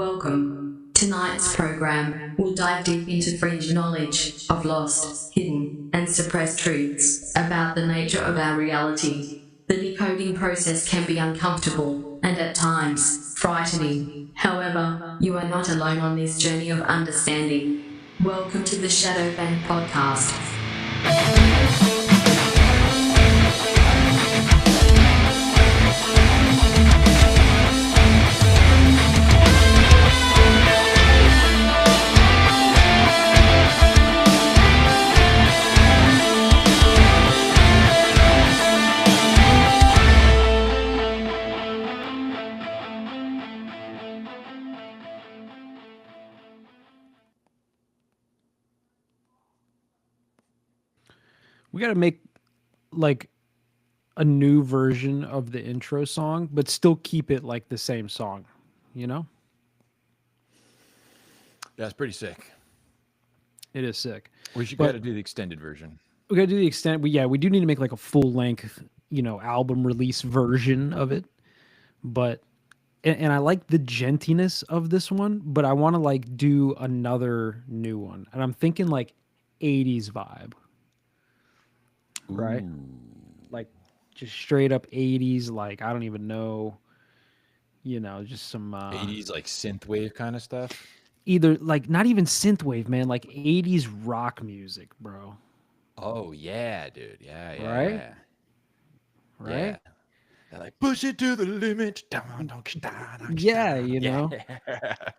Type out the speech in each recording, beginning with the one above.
Welcome. Tonight's program will dive deep into fringe knowledge of lost, hidden, and suppressed truths about the nature of our reality. The decoding process can be uncomfortable and at times frightening. However, you are not alone on this journey of understanding. Welcome to the Shadow Bank Podcast. We got to make like a new version of the intro song, but still keep it like the same song, you know? That's pretty sick. It is sick. We should got to do the extended version. We got to do the extent. We do need to make like a full length, album release version of it. But and I like the gentiness of this one, but I want to like do another new one. And I'm thinking like 80s vibe. Right? Like just straight up 80s, like I don't even know, just some 80s like synthwave kind of stuff. Either like not even synthwave, man, like 80s rock music, bro. Oh yeah, dude. Yeah. Right? Yeah. They're like push it to the limit. Yeah,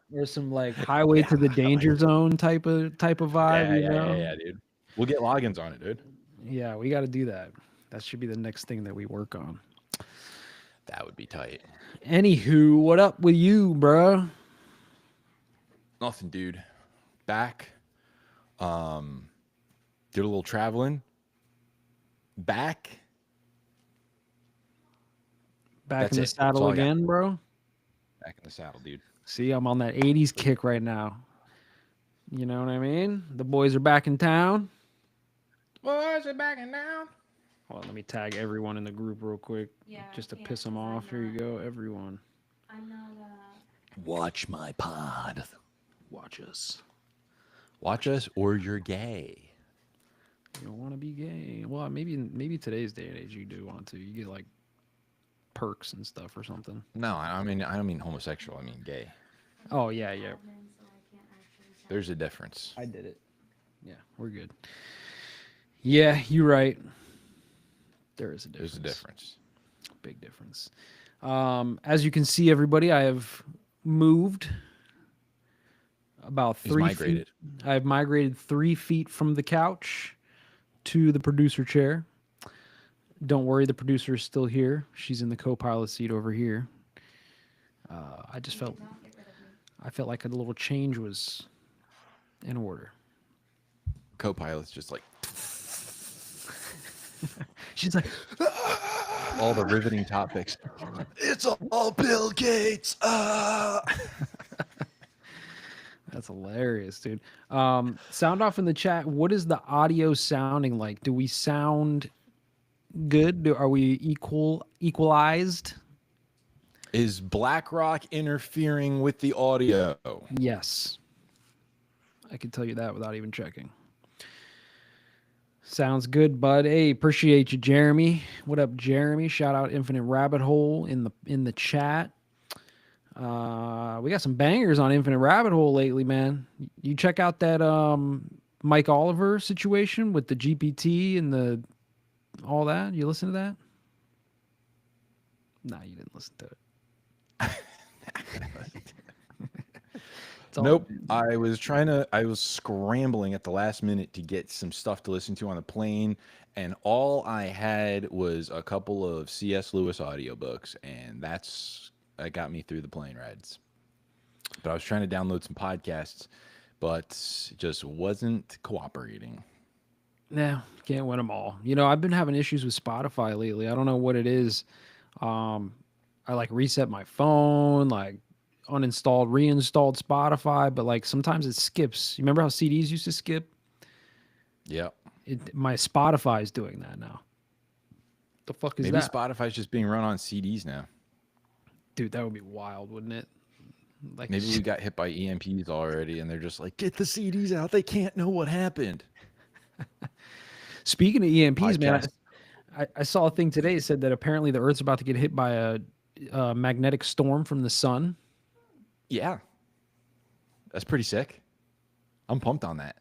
There's some like highway to the danger zone type of vibe, Yeah, dude. We'll get logins on it, dude. Yeah, we got to do that. That should be the next thing that we work on. That would be tight. Anywho, what up with you, bro? Nothing, dude. Back. Did a little traveling. Back in the saddle again, bro. Back in the saddle, dude. See, I'm on that 80s kick right now. You know what I mean? The boys are back in town. Boys are back in town. Hold on, let me tag everyone in the group real quick, just to piss them off. Here you go, everyone. I'm not. Watch my pod. Watch us. Watch us, or you're gay. You don't want to be gay. Well, maybe today's day and age you do want to. You get like perks and stuff or something. No, I don't mean homosexual. I mean gay. Oh yeah. There's a difference. I did it. Yeah, we're good. Yeah, you're right. There is a difference. There's a difference. Big difference. As you can see, everybody, I have moved about 3 feet. I've migrated 3 feet from the couch to the producer chair. Don't worry, the producer is still here. She's in the co-pilot seat over here. I felt like a little change was in order. Co-pilot's just like she's like all the riveting topics. It's all Bill Gates. That's hilarious, dude. Sound off in the chat. What is the audio sounding like? Do we sound good? Are we equalized? Is BlackRock interfering with the audio? Yes. I can tell you that without even checking. Sounds good, bud. Hey, appreciate you, Jeremy. What up, Jeremy? Shout out Infinite Rabbit Hole in the chat. We got some bangers on Infinite Rabbit Hole lately, man. You check out that Mike Oliver situation with the GPT and all that. You listen to that? Nah, you didn't listen to it. Nope. I was scrambling at the last minute to get some stuff to listen to on the plane, and all I had was a couple of C.S. Lewis audiobooks, and that got me through the plane rides. But I was trying to download some podcasts, but it just wasn't cooperating. Nah, can't win them all. I've been having issues with Spotify lately. I don't know what it is. I like reset my phone, like uninstalled, reinstalled Spotify, but like sometimes it skips. You remember how CDs used to skip? Yeah. My Spotify is doing that now. The fuck is Maybe that? Spotify's just being run on CDs now. Dude, that would be wild, wouldn't it? Like, Maybe we got hit by EMPs already, and they're just like, get the CDs out. They can't know what happened. speaking of EMPs, man, Podcast. I saw a thing today that said that apparently the Earth's about to get hit by a magnetic storm from the sun. Yeah, that's pretty sick. I'm pumped on that.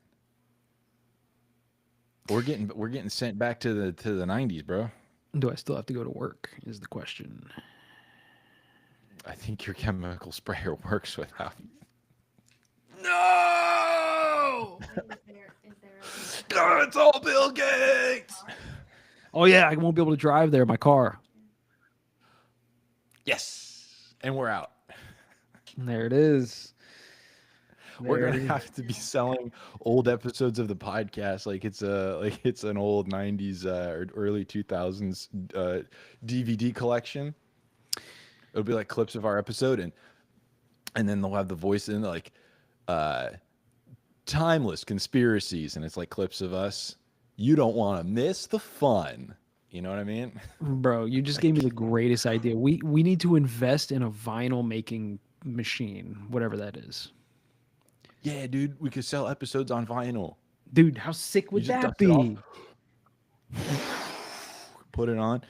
We're getting sent back to the 90s, bro. Do I still have to go to work? Is the question. I think your chemical sprayer works without. No! God, it's all Bill Gates. Oh yeah, I won't be able to drive there. My car. Yes, and we're out. There it is. We're There gonna it is. have to be selling old episodes of the podcast like it's an old 90s or early 2000s DVD collection. It'll be like clips of our episode, and then they'll have the voice in like timeless conspiracies, and it's like clips of us. You don't want to miss the fun. You know what I mean? Bro, you just gave me the greatest idea. We need to invest in a vinyl making machine, whatever that is. Yeah, dude, we could sell episodes on vinyl. Dude, how sick would You just that dust it off. be? Put it on,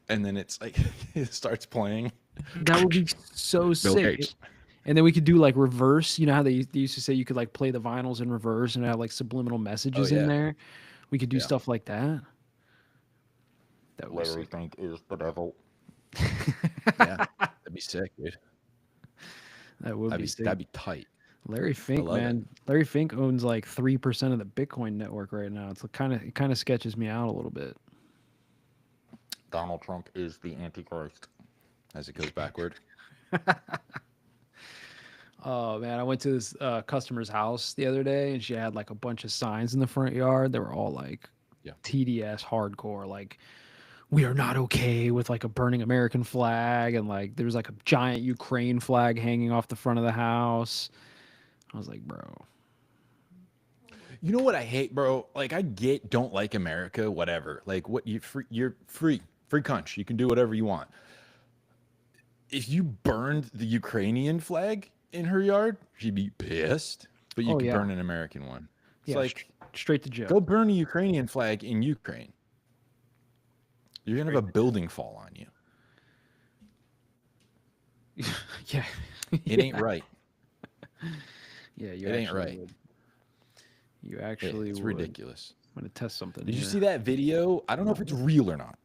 and then it's like it starts playing. That would be so Bill sick. Gates. And then we could do like reverse. You know how they used to say you could like play the vinyls in reverse and have like subliminal messages yeah. in there. We could do Yeah. stuff like that. That would be Larry sick. Fink is the devil. Yeah, that'd be sick, dude. That would be sick. That'd be tight. Larry Fink, love it. man. Larry Fink owns like 3% of the Bitcoin network right now. It kind of sketches me out a little bit. Donald Trump is the Antichrist. As it goes backward. Oh man, I went to this customer's house the other day, and she had like a bunch of signs in the front yard. They were all like Yeah. TDS hardcore, like we are not okay with like a burning American flag, and like there was like a giant Ukraine flag hanging off the front of the house. I was like, bro, You know what I hate, bro? Like I don't like America, whatever. Like what you're free country. You can do whatever you want. If you burned the Ukrainian flag in her yard, she'd be pissed. But you Oh, could yeah. burn an American one. It's yeah, like straight to jail. go burn a Ukrainian flag in Ukraine. You're gonna have a building fall on you. Yeah, It ain't right. yeah, you It ain't actually right. would. You Yeah, actually it's would. ridiculous. I'm gonna test something. Did you here. see that video? I don't know if it's real or not.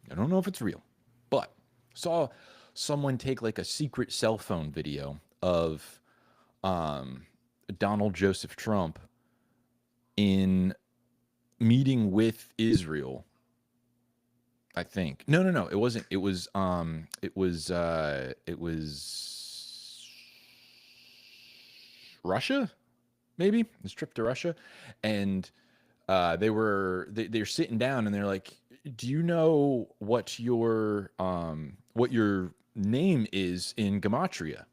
I don't know if it's real, but saw someone take like a secret cell phone video of Donald Joseph Trump in meeting with Israel. I think. No. It wasn't. It was Russia, maybe this trip to Russia, and they're sitting down and they're like, do you know what your name is in Gematria?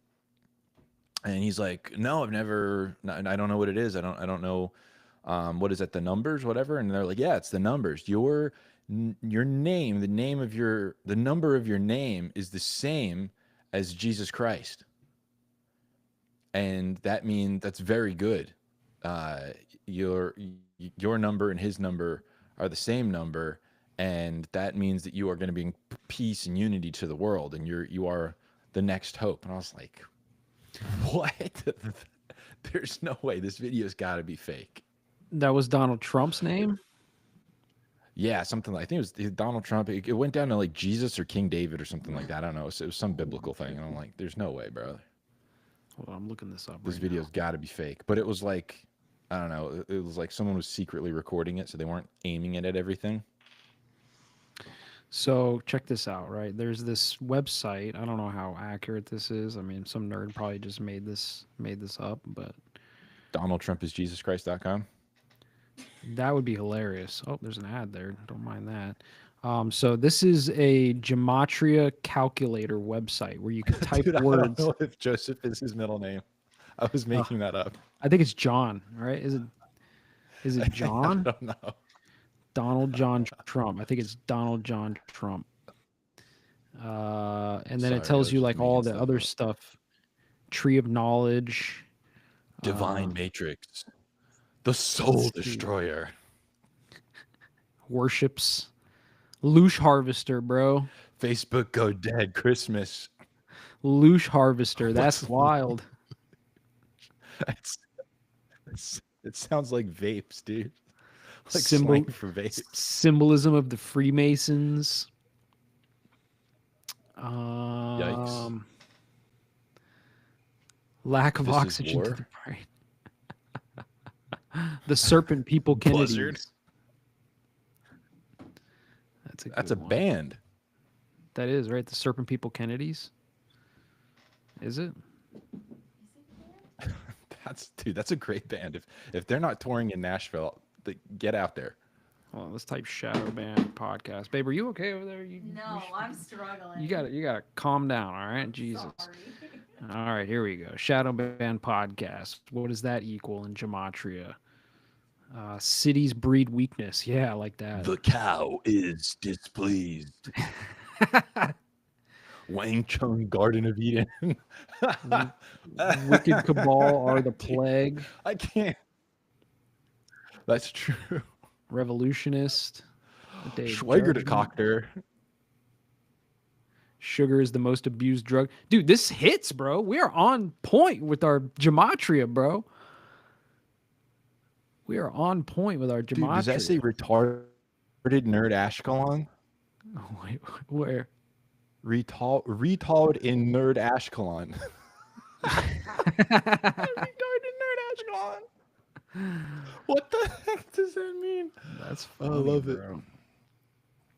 And he's like, no, I don't know what it is. I don't know. What is it? The numbers, whatever. And they're like, yeah, it's the numbers. Your name, the number of your name is the same as Jesus Christ. And that's very good. Your number and his number are the same number, and that means that you are going to bring peace and unity to the world, and you are the next hope. And I was like, what? There's no way. This video's got to be fake. That was Donald Trump's name? Yeah, something like, I think it was Donald Trump. It went down to like Jesus or King David or something like that. I don't know. It was some biblical thing. And I'm like, there's no way, bro. Hold on, I'm looking this up. This right video's got to be fake. But it was like, I don't know. It was like someone was secretly recording it, so they weren't aiming it at everything. So check this out, right? There's this website. I don't know how accurate this is. I mean, some nerd probably just made this up, but Donald Trump is JesusChrist.com. that would be hilarious. Oh, there's an ad there. Don't mind that. So this is a gematria calculator website where you can type Dude, I words. don't know if Joseph is his middle name. I was making that up. I think it's John, right? Is it John? I don't know. Donald John Trump. I think it's Donald John Trump. And then it Sorry, I tells was you just like all making the stuff other up. stuff. Tree of Knowledge. Divine Matrix. The Soul let's see. Destroyer. Worships. Loosh Harvester, bro. Facebook Go Dead Christmas. Loosh Harvester. That's What's- wild. It sounds like vapes, dude. Like Symbol slang for vapes. Symbolism of the Freemasons. Yikes. Lack of This is oxygen to war? the brain. The Serpent People Kennedys. Buzzard. That's a one. band. That is, right? The Serpent People Kennedys. Is it? That's a great band. If they're not touring in Nashville, get out there. Hold on, let's type Shadow Band podcast. Babe, are you okay over there? No, I'm struggling. You gotta calm down, all right? Jesus. Sorry. All right, here we go. Shadow Band podcast. What does that equal in gematria? Cities breed weakness. Yeah, I like that. The cow is displeased. Wang Chung Garden of Eden. Wicked cabal are the plague. I can't. That's true. Revolutionist. Schweiger de Cocker. Sugar is the most abused drug. Dude, this hits, bro. We are on point with our gematria, bro. We are on point with our gematria. Dude, does that say retarded nerd Ashkelon? Oh, wait, where? Retard in nerd Ashkelon. Retarded nerd Ashkelon. What the heck does that mean? That's funny, I love it. bro.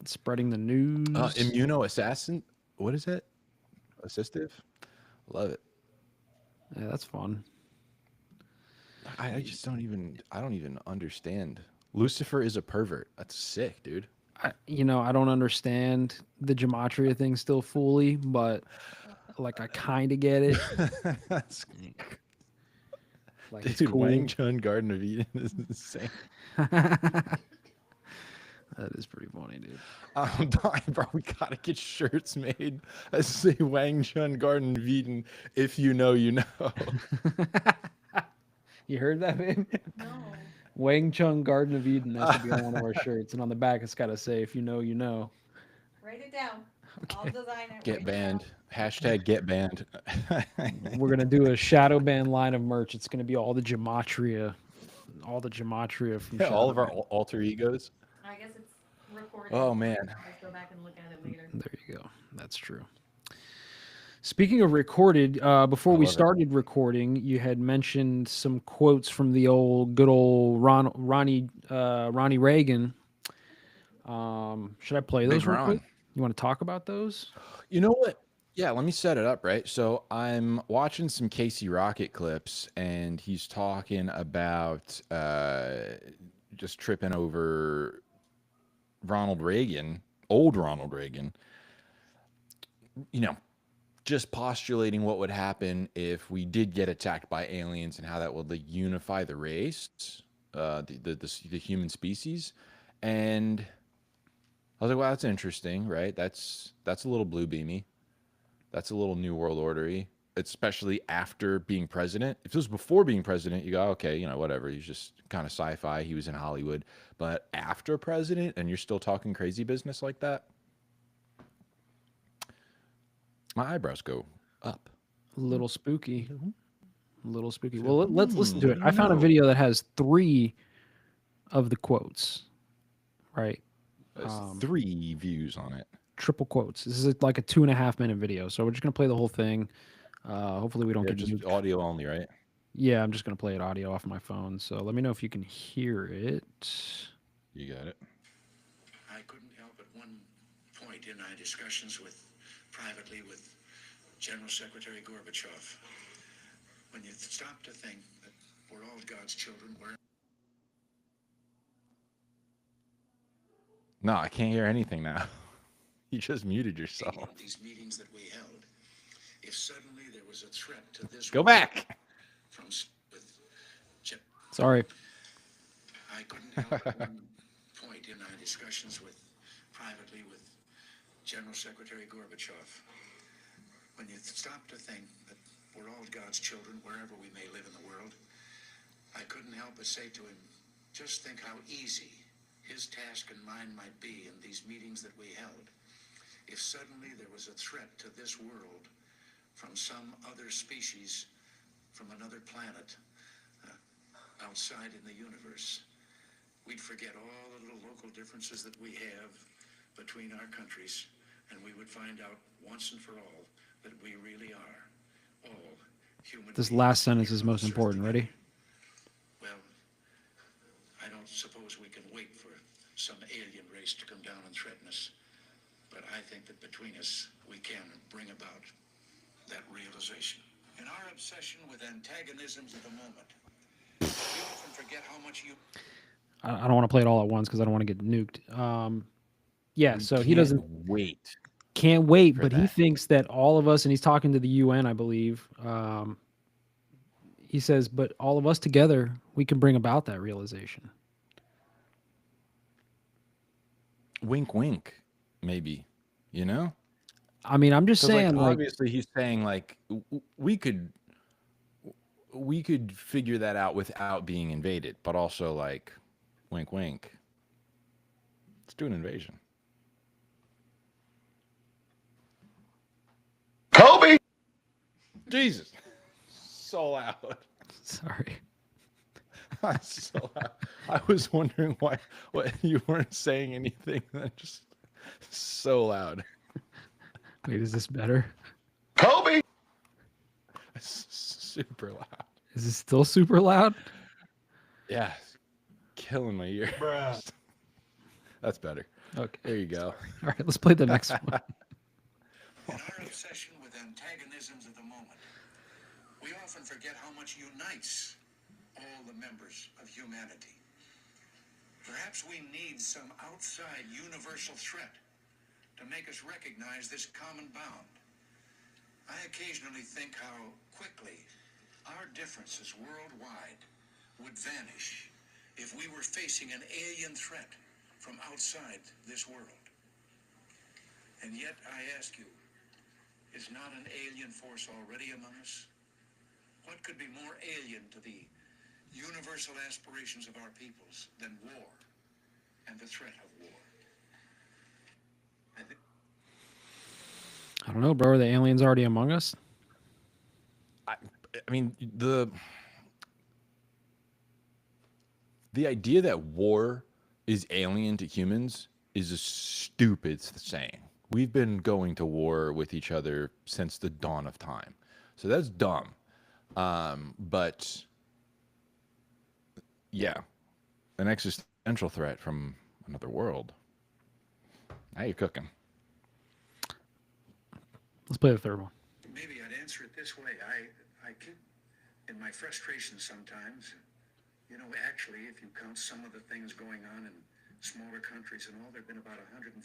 Spreading the news. Immuno assassin. What is it? Assistive. Love it. Yeah, that's fun. I just don't even understand. Lucifer is a pervert. That's sick, dude. I don't understand the gematria thing still fully, but like I kind of get it. That's Like, dude, it's cool. Wang Chun Garden of Eden is insane. That is pretty funny, dude. I'm dying, bro. We gotta get shirts made that say Wang Chun Garden of Eden. If you know, you know. You heard that, man? No. Wang Chung Garden of Eden. That should be on one of our shirts, and on the back it's got to say, "If you know, you know." Write it down. I'll design it. Get Write it banned. down. Hashtag get banned. We're gonna do a Shadow Band line of merch. It's gonna be all the gematria from Yeah, all of our Shadow Band. alter egos. I guess it's recorded. Oh man. Let's go back and look at it later. There you go. That's true. Speaking of recorded, before we love it. started recording, you had mentioned some quotes from the good old Ronnie Reagan. Should I play those Big real Ron. quick? You want to talk about those? You know what? Yeah, let me set it up, right? So I'm watching some Casey Rocket clips, and he's talking about just tripping over Ronald Reagan, old Ronald Reagan, just postulating what would happen if we did get attacked by aliens and how that would like unify the race, the human species. And I was like, wow, that's interesting, right? That's a little blue beamy. That's a little New World Order-y, especially after being president. If it was before being president, you go, okay, whatever. He's just kind of sci-fi. He was in Hollywood. But after president, and you're still talking crazy business like that, my eyebrows go up. A little spooky. A little spooky. Well, let's listen to it. I found a video that has 3 of the quotes, right? There's 3 views on it. Triple quotes. This is like a 2.5 minute video, so we're just gonna play the whole thing. Hopefully we don't Yeah, get just audio only, right? Yeah, I'm just gonna play it audio off my phone. So let me know if you can hear it. You got it. I couldn't help at one point in our discussions privately with General Secretary Gorbachev, when you stop to think that we're all God's children, No, I can't hear anything now. You just muted yourself. these meetings that we held, if suddenly there was a threat to this Go back. from Sorry. I couldn't help at one point in our discussions privately with General Secretary Gorbachev. When you stop to think that we're all God's children wherever we may live in the world, I couldn't help but say to him, just think how easy his task and mine might be in these meetings that we held if suddenly there was a threat to this world from some other species, from another planet, outside in the universe. We'd forget all the little local differences that we have between our countries, and we would find out once and for all that we really are all human This beings last sentence here is on most this earth important. together. Ready? Well, I don't suppose we can wait for some alien race to come down and threaten us, but I think that between us, we can bring about that realization. In our obsession with antagonisms of the moment, we often forget how much you... I don't want to play it all at once because I don't want to get nuked. Yeah, We so he can't doesn't wait. can't wait, for but he that. thinks that all of us, and he's talking to the UN, I believe. He says, but all of us together, we can bring about that realization. Wink, wink, maybe. You know? I mean, I'm just Because saying, like, obviously he's saying like we could figure that out without being invaded, but also like wink, wink. Let's do an invasion. Kobe! Jesus, so loud. sorry. So loud. I was wondering why you weren't saying anything. That just so loud. Wait, is this better? Kobe! Super loud. Is this still super loud? Yeah, killing my ear. Bruh. That's better. Okay. There you go. All right, let's play the next one. In our obsession with antagonisms of the moment, we often forget how much unites all the members of humanity. Perhaps we need some outside universal threat to make us recognize this common bond. I occasionally think how quickly our differences worldwide would vanish if we were facing an alien threat from outside this world. And yet I ask you, is not an alien force already among us? What could be more alien to the universal aspirations of our peoples than war and the threat of war? I think I don't know, bro. Are the aliens already among us? I mean the idea that war is alien to humans is a stupid saying. We've been going to war with each other since the dawn of time, so that's dumb. But yeah, an existential threat from another world. Now you're cooking. Let's play the third one. maybe I'd answer it this way. I keep, in my frustration sometimes, you know, actually, if you count some of the things going on in smaller countries and all, there have been about 114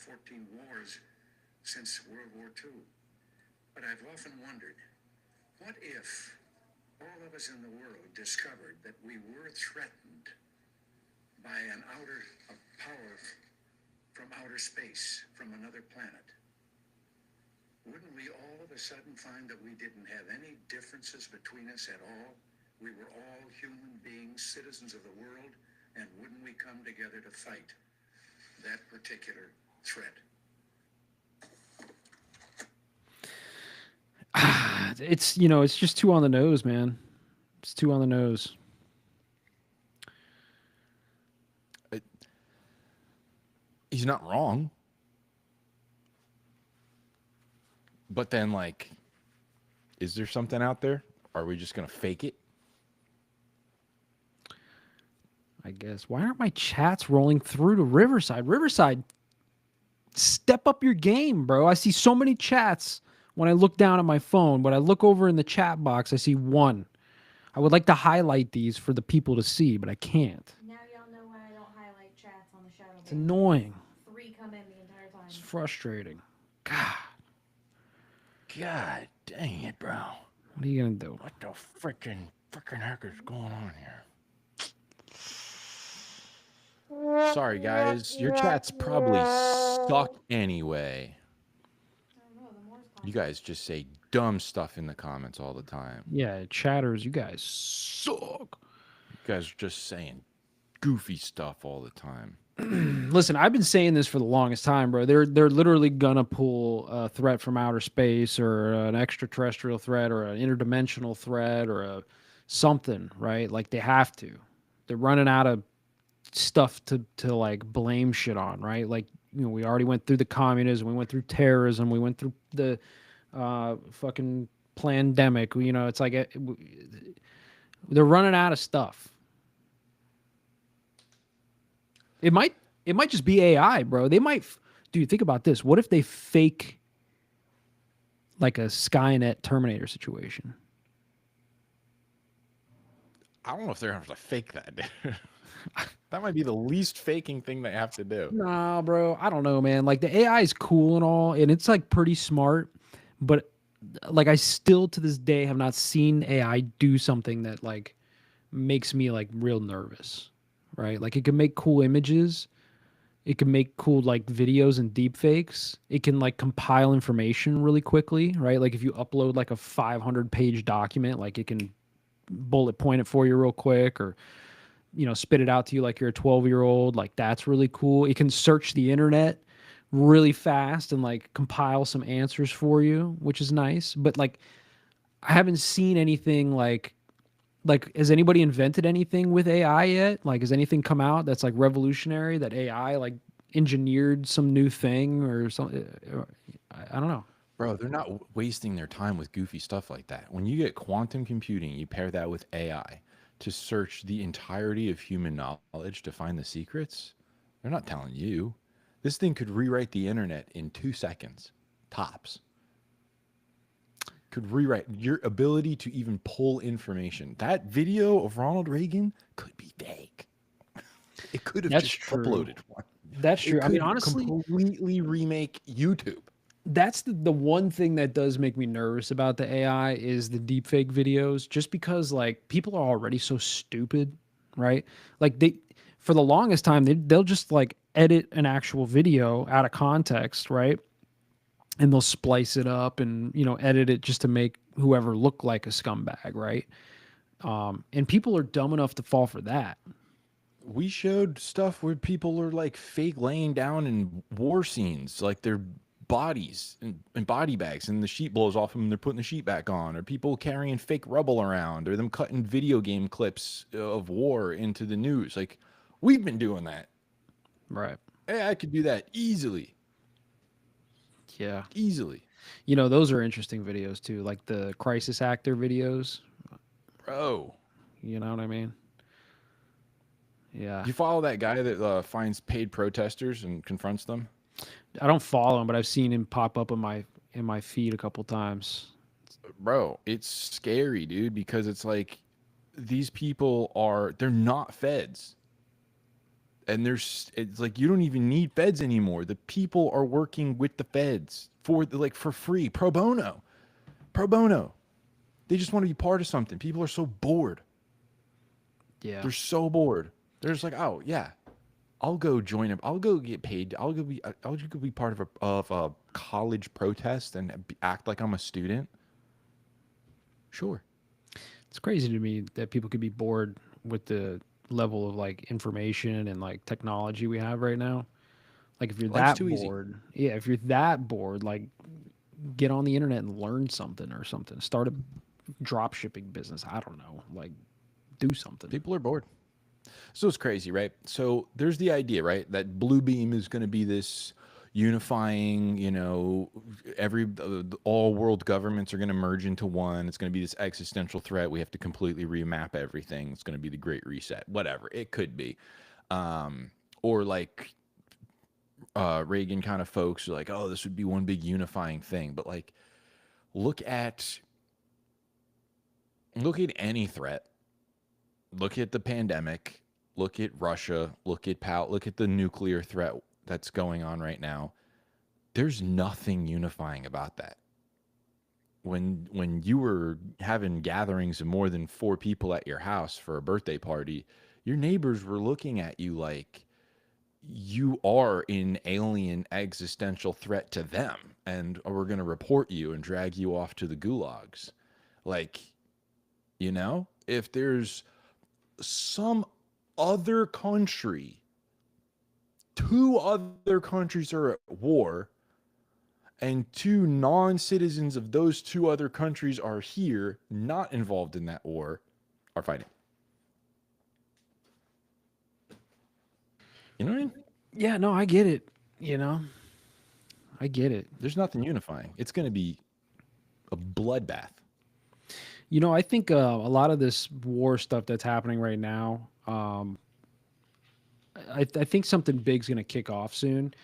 wars since World War II. But I've often wondered, what if all of us in the world discovered that we were threatened by a power from outer space, from another planet? Wouldn't we all of a sudden find that we didn't have any differences between us at all? We were all human beings, citizens of the world, and wouldn't we come together to fight that particular threat? It's, you know, it's just too on the nose, man. It's too on the nose. He's not wrong. But then, like, is there something out there? Are we just going to fake it? I guess. Why aren't my chats rolling through to Riverside? Riverside, step up your game, bro. I see so many chats when I look down at my phone. When I look over in the chat box, I see one. I would like to highlight these for the people to see, but I can't. Now y'all know why I don't highlight chats on the shadow. It's annoying. 3 come in the entire time. It's frustrating. God, God dang it, bro. what are you going to do? What the freaking heck is going on here? Sorry, guys. Your chats probably suck anyway. You guys just say dumb stuff in the comments all the time. Yeah, chatters, you guys suck. You guys are just saying goofy stuff all the time. Listen, I've been saying this for the longest time, bro. They're literally gonna pull a threat from outer space or an extraterrestrial threat or an interdimensional threat or a something, right? Like they have to. They're running out of stuff to like blame shit on, right? Like, you know, we already went through the communism, we went through terrorism, we went through the fucking pandemic. You know, it's like they're running out of stuff. It might just be AI, bro. They might, dude. Think about this. What if they fake like a Skynet Terminator situation? I don't know if they're gonna have to fake that. That might be the least faking thing they have to do. Nah, bro. I don't know, man. Like the AI is cool and all, and it's like pretty smart, but like I still to this day have not seen AI do something that like makes me like real nervous, right? Like it can make cool images, it can make cool like videos and deep fakes. It can like compile information really quickly, right? Like if you upload like a 500-page document, like it can bullet point it for you real quick, or you know, spit it out to you like you're a 12-year-old. Like that's really cool. It can search the internet really fast and like compile some answers for you, which is nice. But like I haven't seen anything like has anybody invented anything with AI yet? Like has anything come out that's like revolutionary, that AI like engineered some new thing or something? I don't know. Bro, they're not wasting their time with goofy stuff like that. When you get quantum computing, you pair that with AI to search the entirety of human knowledge to find the secrets. They're not telling you. This thing could rewrite the internet in 2 seconds, tops. Could rewrite your ability to even pull information. That video of Ronald Reagan could be fake. It could have That's just true. uploaded one. That's true. It I mean, could honestly, completely remake YouTube. that's the one thing that does make me nervous about the AI is the deepfake videos, just because like people are already so stupid, right? Like they, for the longest time, they'll just like edit an actual video out of context, right? And they'll splice it up and, you know, edit it just to make whoever look like a scumbag, right? And people are dumb enough to fall for that. We showed stuff where people are like fake laying down in war scenes, like their bodies in body bags, and the sheet blows off them and they're putting the sheet back on, or people carrying fake rubble around, or them cutting video game clips of war into the news. Like we've been doing that. Right. Hey, I could do that easily. Yeah. Easily. You know, those are interesting videos too, like the crisis actor videos. Bro. You know what I mean? Yeah. You follow that guy that finds paid protesters and confronts them? I don't follow him, but I've seen him pop up in my feed a couple times. Bro, it's scary, dude, because it's like these people they're not feds. And it's like you don't even need feds anymore. The people are working with the feds for free, pro bono. Pro bono. They just want to be part of something. People are so bored. Yeah. They're so bored. They're just like, "Oh, yeah. I'll go join them. I'll go get paid. I'll go be part of a college protest and act like I'm a student." Sure. It's crazy to me that people could be bored with the level of like information and like technology we have right now. Like if you're Life's that too easy. bored, yeah, if you're that bored, like get on the internet and learn something or something. Start a drop shipping business. I don't know. Like do something. People are bored. So it's crazy, right? So there's the idea, right, that Bluebeam is going to be this unifying, you know, all world governments are going to merge into one. It's going to be this existential threat. We have to completely remap everything. It's going to be the Great Reset. Whatever it could be, or like Reagan kind of folks are like, oh, this would be one big unifying thing. But like, look at any threat. Look at the pandemic. Look at Russia. Look at look at the nuclear threat that's going on right now. There's nothing unifying about that. When you were having gatherings of more than 4 people at your house for a birthday party, your neighbors were looking at you like you are an alien existential threat to them, and we're going to report you and drag you off to the gulags. Like, if there's some other country, two other countries are at war, and two non-citizens of those two other countries are here, not involved in that war, are fighting. You know what I mean? Yeah, no, I get it. I get it. There's nothing unifying. It's going to be a bloodbath. I think a lot of this war stuff that's happening right now, I think something big's going to kick off soon,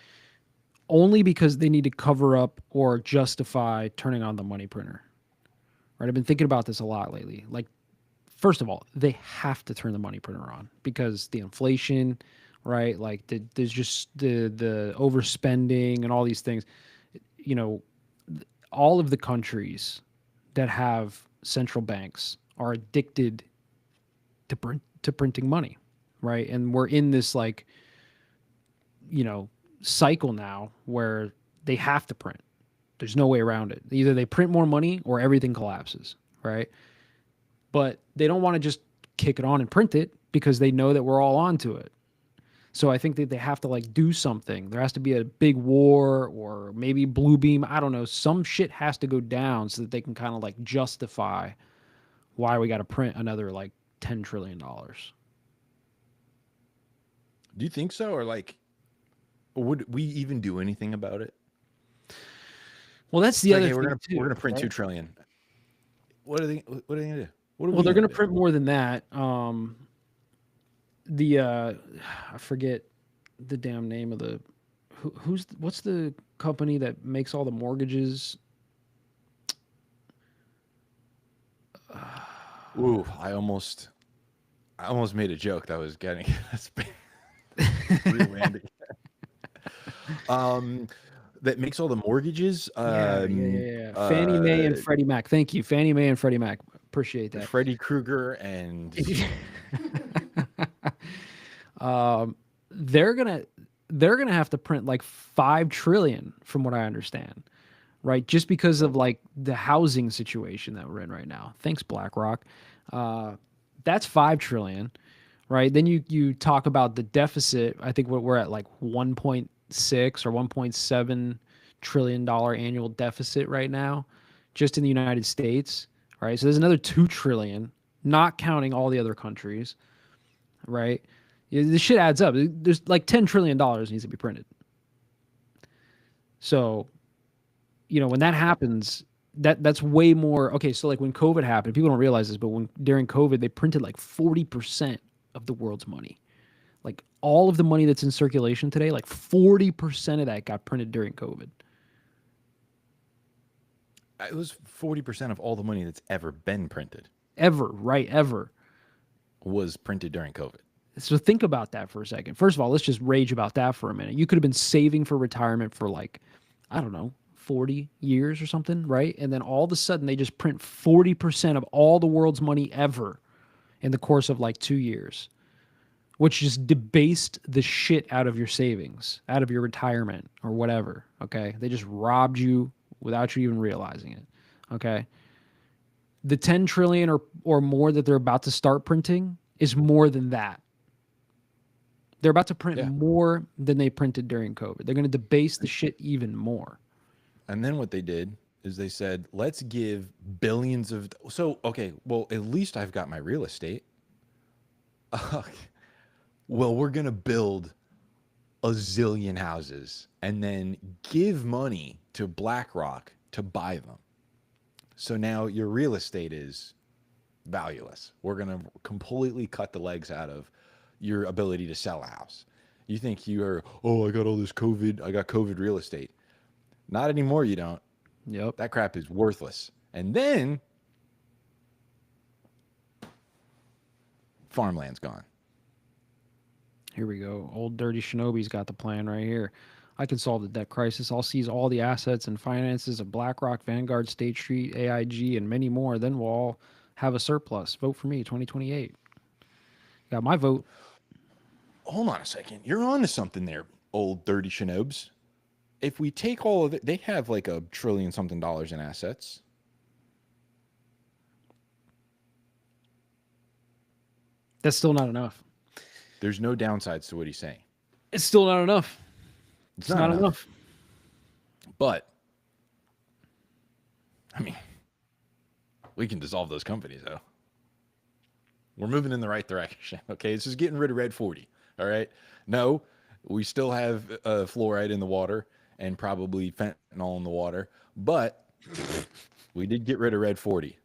only because they need to cover up or justify turning on the money printer. Right? I've been thinking about this a lot lately. Like, first of all, they have to turn the money printer on because the inflation, right? Like, there's just the overspending and all these things. All of the countries that have central banks are addicted to printing money, right? And we're in this cycle now where they have to print. There's no way around it. Either they print more money or everything collapses, right? But they don't want to just kick it on and print it because they know that we're all onto it. So I think that they have to do something. There has to be a big war or maybe blue beam. I don't know. Some shit has to go down so that they can kind of justify why we got to print another $10 trillion. Do you think so? Or would we even do anything about it? Well, that's the other thing. We're gonna print $2 trillion. What are they gonna do? Well, they're gonna print more than that. I forget the damn name of the what's the company that makes all the mortgages? Ooh, I almost made a joke that was getting that makes all the mortgages. Fannie Mae and Freddie Mac. Thank you, Fannie Mae and Freddie Mac. Appreciate that. Freddy Krueger and they're gonna have to print $5 trillion, from what I understand, right? Just because of the housing situation that we're in right now. Thanks, BlackRock. That's $5 trillion, right? Then you talk about the deficit. I think we're at 1.6 or $1.7 trillion annual deficit right now, just in the United States, right? So there's another $2 trillion, not counting all the other countries, right? This shit adds up. There's $10 trillion needs to be printed. So, when that happens, that's way more. Okay, so when COVID happened, people don't realize this, but during COVID, they printed 40% of the world's money. All of the money that's in circulation today, 40% of that got printed during COVID. It was 40% of all the money that's ever been printed. Ever, right? Ever. Was printed during COVID. So think about that for a second. First of all, let's just rage about that for a minute. You could have been saving for retirement for I don't know, 40 years or something, right? And then all of a sudden they just print 40% of all the world's money ever in the course of 2 years, which just debased the shit out of your savings, out of your retirement or whatever, okay? They just robbed you without you even realizing it, okay? The 10 trillion or more that they're about to start printing is more than that. They're about to print more than they printed during COVID. They're going to debase the shit even more. And then what they did is they said, let's give billions of... So, okay, well, at least I've got my real estate. Well, we're going to build a zillion houses and then give money to BlackRock to buy them. So now your real estate is valueless. We're going to completely cut the legs out of your ability to sell a house. You think you are, I got all this COVID, I got COVID real estate. Not anymore, you don't. Yep. That crap is worthless. And then farmland's gone. Here we go. Old dirty Shinobi's got the plan right here. I can solve the debt crisis. I'll seize all the assets and finances of BlackRock, Vanguard, State Street, AIG, and many more. Then we'll all have a surplus. Vote for me, 2028. Got my vote. hold on a second. You're on to something there, old dirty shinobs. If we take all of it, they have like $1 trillion something in assets. That's still not enough. There's no downsides to what he's saying. It's still not enough. It's not enough. But, I mean, we can dissolve those companies, though. We're moving in the right direction, okay? It's just getting rid of Red 40, all right? No, we still have fluoride in the water and probably fentanyl in the water, but we did get rid of Red 40,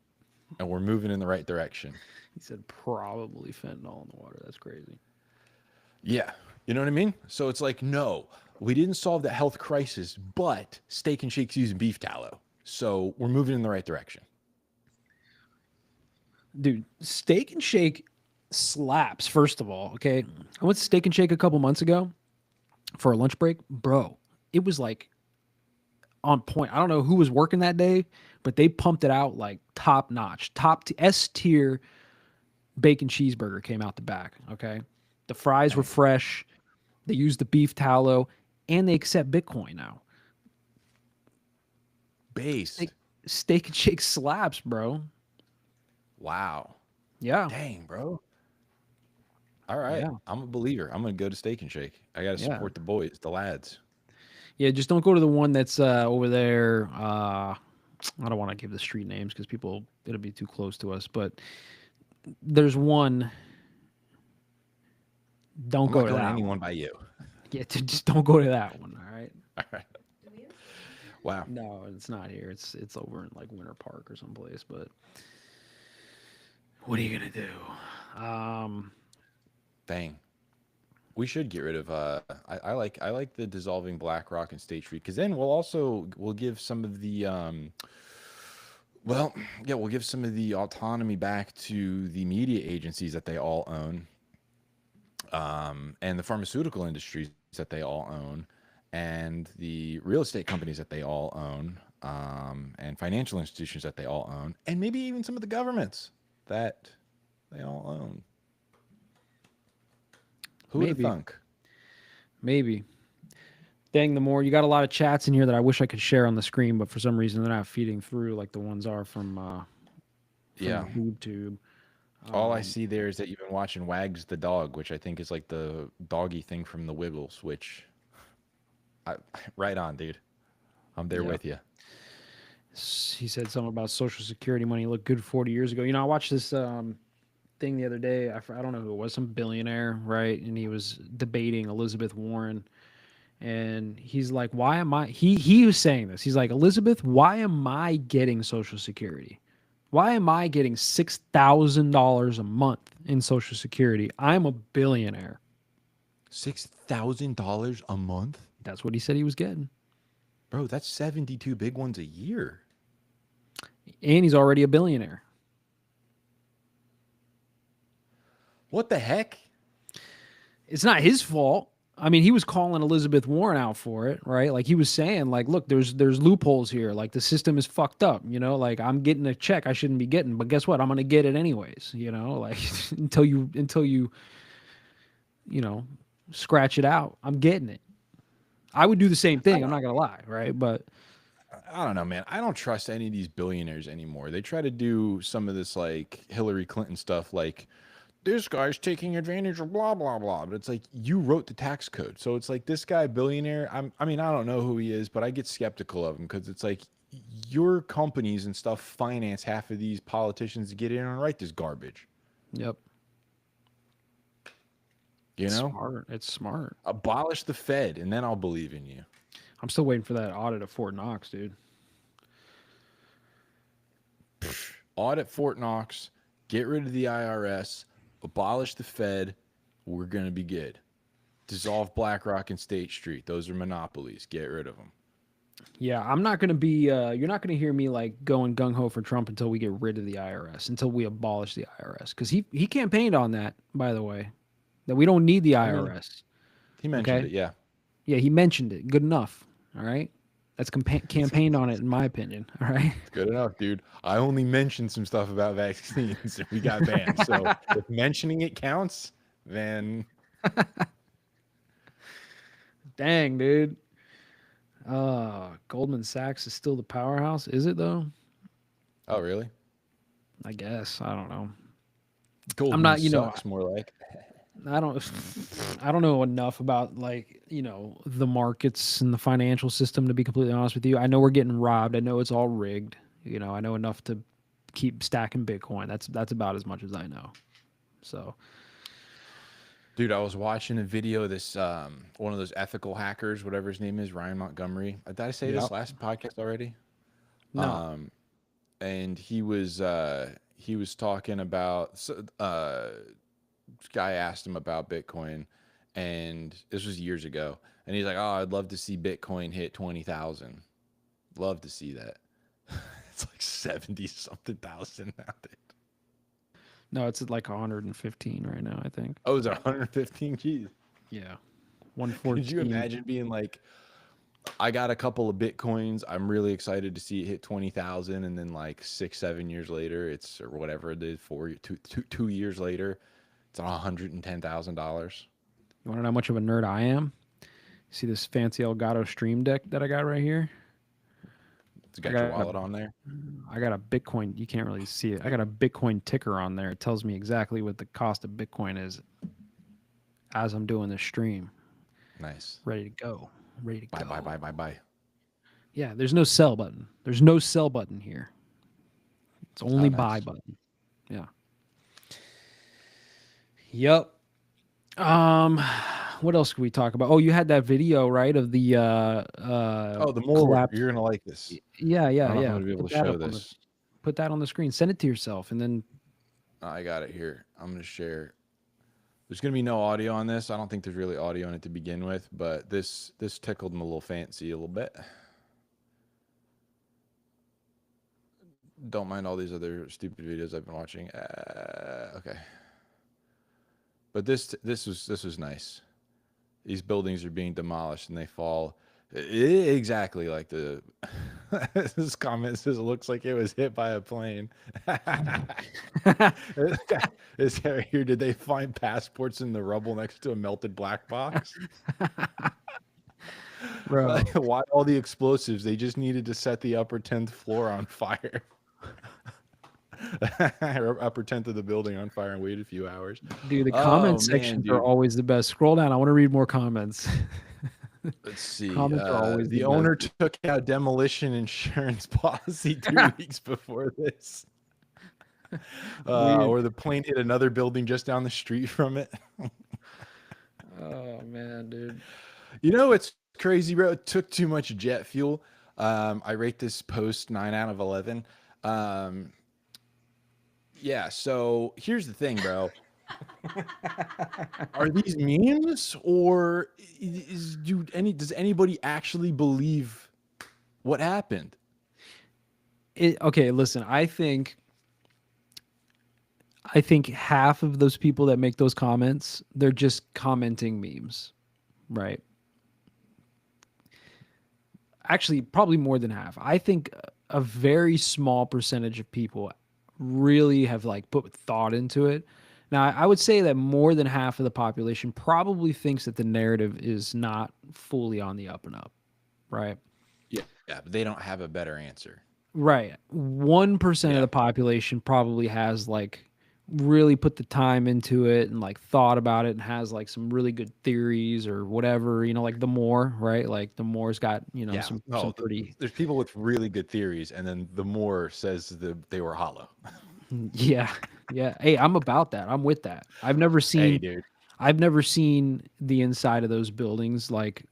and we're moving in the right direction. He said probably fentanyl in the water. That's crazy. Yeah, you know what I mean? So it's like, no, we didn't solve that health crisis, but Steak and Shake's using beef tallow. So we're moving in the right direction. Dude, Steak and Shake slaps, first of all, okay? I went to Steak and Shake a couple months ago for a lunch break. Bro, it was like on point. I don't know who was working that day, but they pumped it out like top notch. S tier bacon cheeseburger came out the back, okay? The fries were fresh. They used the beef tallow, and they accept Bitcoin now. Base. Steak and Shake slaps, bro. Wow. Yeah. Dang, bro. All right. Yeah. I'm a believer. I'm going to go to Steak and Shake. I got to support the boys, the lads. Yeah, just don't go to the one that's over there. I don't want to give the street names because it'll be too close to us. But there's one. Don't go to that anyone one. by you. Yeah, just don't go to that one. All right. All right. Wow. No, it's not here. It's over in like Winter Park or someplace. But what are you gonna do? Dang. We should get rid of. I like the dissolving BlackRock and State Street, because then we'll give some of the we'll give some of the autonomy back to the media agencies that they all own, and the pharmaceutical industries that they all own, and the real estate companies that they all own, and financial institutions that they all own, and maybe even some of the governments that they all own. Who would have thunk? Maybe. Dang, the more you got a lot of chats in here that I wish I could share on the screen, but for some reason they're not feeding through like the ones are from YouTube. All I see there is that you've been watching Wags the Dog, which I think is like the doggy thing from the Wiggles, which right on, dude. I'm there with you. He said something about Social Security money looked good 40 years ago. You know, I watched this thing the other day. I don't know who it was, some billionaire, right? And he was debating Elizabeth Warren. And he's like, why am I, he was saying this. He's like, Elizabeth, why am I getting Social Security? Why am I getting $6,000 a month in Social Security? I'm a billionaire. $6,000 a month? That's what he said he was getting. Bro, that's 72 big ones a year. And he's already a billionaire. What the heck? It's not his fault. I mean, he was calling Elizabeth Warren out for it, right? Like he was saying, like, look, there's loopholes here. Like the system is fucked up, you know, like I'm getting a check I shouldn't be getting, but guess what? I'm going to get it anyways, you know, like until you scratch it out, I'm getting it. I would do the same thing. I'm not going to lie. Right. But I don't know, man. I don't trust any of these billionaires anymore. They try to do some of this like Hillary Clinton stuff, like, this guy's taking advantage of blah, blah, blah. But it's like, you wrote the tax code. So it's like, this guy, billionaire, I mean, I don't know who he is, but I get skeptical of him because it's like, your companies and stuff finance half of these politicians to get in and write this garbage. Yep. You know? Smart. It's smart. Abolish the Fed, and then I'll believe in you. I'm still waiting for that audit of Fort Knox, dude. Audit Fort Knox, get rid of the IRS, abolish the Fed, we're going to be good. Dissolve BlackRock and State Street. Those are monopolies. Get rid of them. Yeah, I'm not going to be, you're not going to hear me like going gung-ho for Trump until we get rid of the IRS, until we abolish the IRS. Because he campaigned on that, by the way, that we don't need the IRS. He mentioned it, yeah. Yeah, he mentioned it. Good enough. All right. That's campaigned on it, in my opinion. All right. Good enough, dude. I only mentioned some stuff about vaccines and we got banned. So if mentioning it counts, then Dang, dude. Goldman Sachs is still the powerhouse. Is it though? Oh, really? I guess. I don't know. I'm Goldman not, sucks, more like. I don't I don't know enough about like, the markets and the financial system to be completely honest with you. I know we're getting robbed. I know it's all rigged. I know enough to keep stacking Bitcoin. That's about as much as I know. So, Dude, I was watching a video of this one of those ethical hackers, whatever his name is, Ryan Montgomery. Did I say yep. this last podcast already? No. And he was talking about this guy asked him about Bitcoin, and this was years ago, and he's like, "Oh, I'd love to see Bitcoin hit 20,000. Love to see that." It's like 70 something thousand now, dude. No, it's at like 115 right now, I think. Oh, it's 115 G's. Yeah. 114. Could you imagine being like, I got a couple of Bitcoins. I'm really excited to see it hit 20,000. And then like 6-7 years later, or whatever it is, 2 years later, it's $110,000. You want to know how much of a nerd I am? See this fancy Elgato Stream Deck that I got right here? It's got your wallet on there. I got a Bitcoin. You can't really see it. I got a Bitcoin ticker on there. It tells me exactly what the cost of Bitcoin is as I'm doing this stream. Nice. Ready to go. Ready to go. Bye. Yeah, there's no sell button. There's no sell button here. It's only nice. buy button. Yeah. Yep. What else could we talk about? Oh, you had that video, right, of the the more collapse. you're gonna like this. Yeah. I'm gonna be able to show this. Put that on the screen. Send it to yourself, and then I got it here. I'm gonna share. There's gonna be no audio on this. I don't think there's really audio in it to begin with, but this tickled my little fancy a little bit. Don't mind all these other stupid videos I've been watching. Okay. But this was nice. These buildings are being demolished and they fall exactly like the this comment says it looks like it was hit by a plane. This right here, did they find passports in the rubble next to a melted black box? Bro. Like, why all the explosives? They just needed to set the upper 10th floor on fire. Upper 10th of the building on fire and wait a few hours. Dude, the comment sections are always the best. Scroll down. I want to read more comments. Let's see. Comments are always the owner took out demolition insurance policy 2 weeks before this. Or the plane hit another building just down the street from it. Oh, man, dude. You know what's crazy, bro? It took too much jet fuel. I rate this post 9 out of 11. Yeah, so here's the thing, bro. Are these memes, or does anybody actually believe what happened? Okay, listen, I think half of those people that make those comments, they're just commenting memes, right? Actually, probably more than half. I think a very small percentage of people really have like put thought into it. Now, I would say that more than half of the population probably thinks that the narrative is not fully on the up and up, right? Yeah, but they don't have a better answer. Right. 1% of the population probably has like really put the time into it and like thought about it and has like some really good theories or whatever, like the Moore, right? Like the Moore's got, some pretty. There's people with really good theories, and then the Moore says they were hollow. Yeah. Yeah. Hey, I'm about that. I'm with that. I've never seen the inside of those buildings. Like,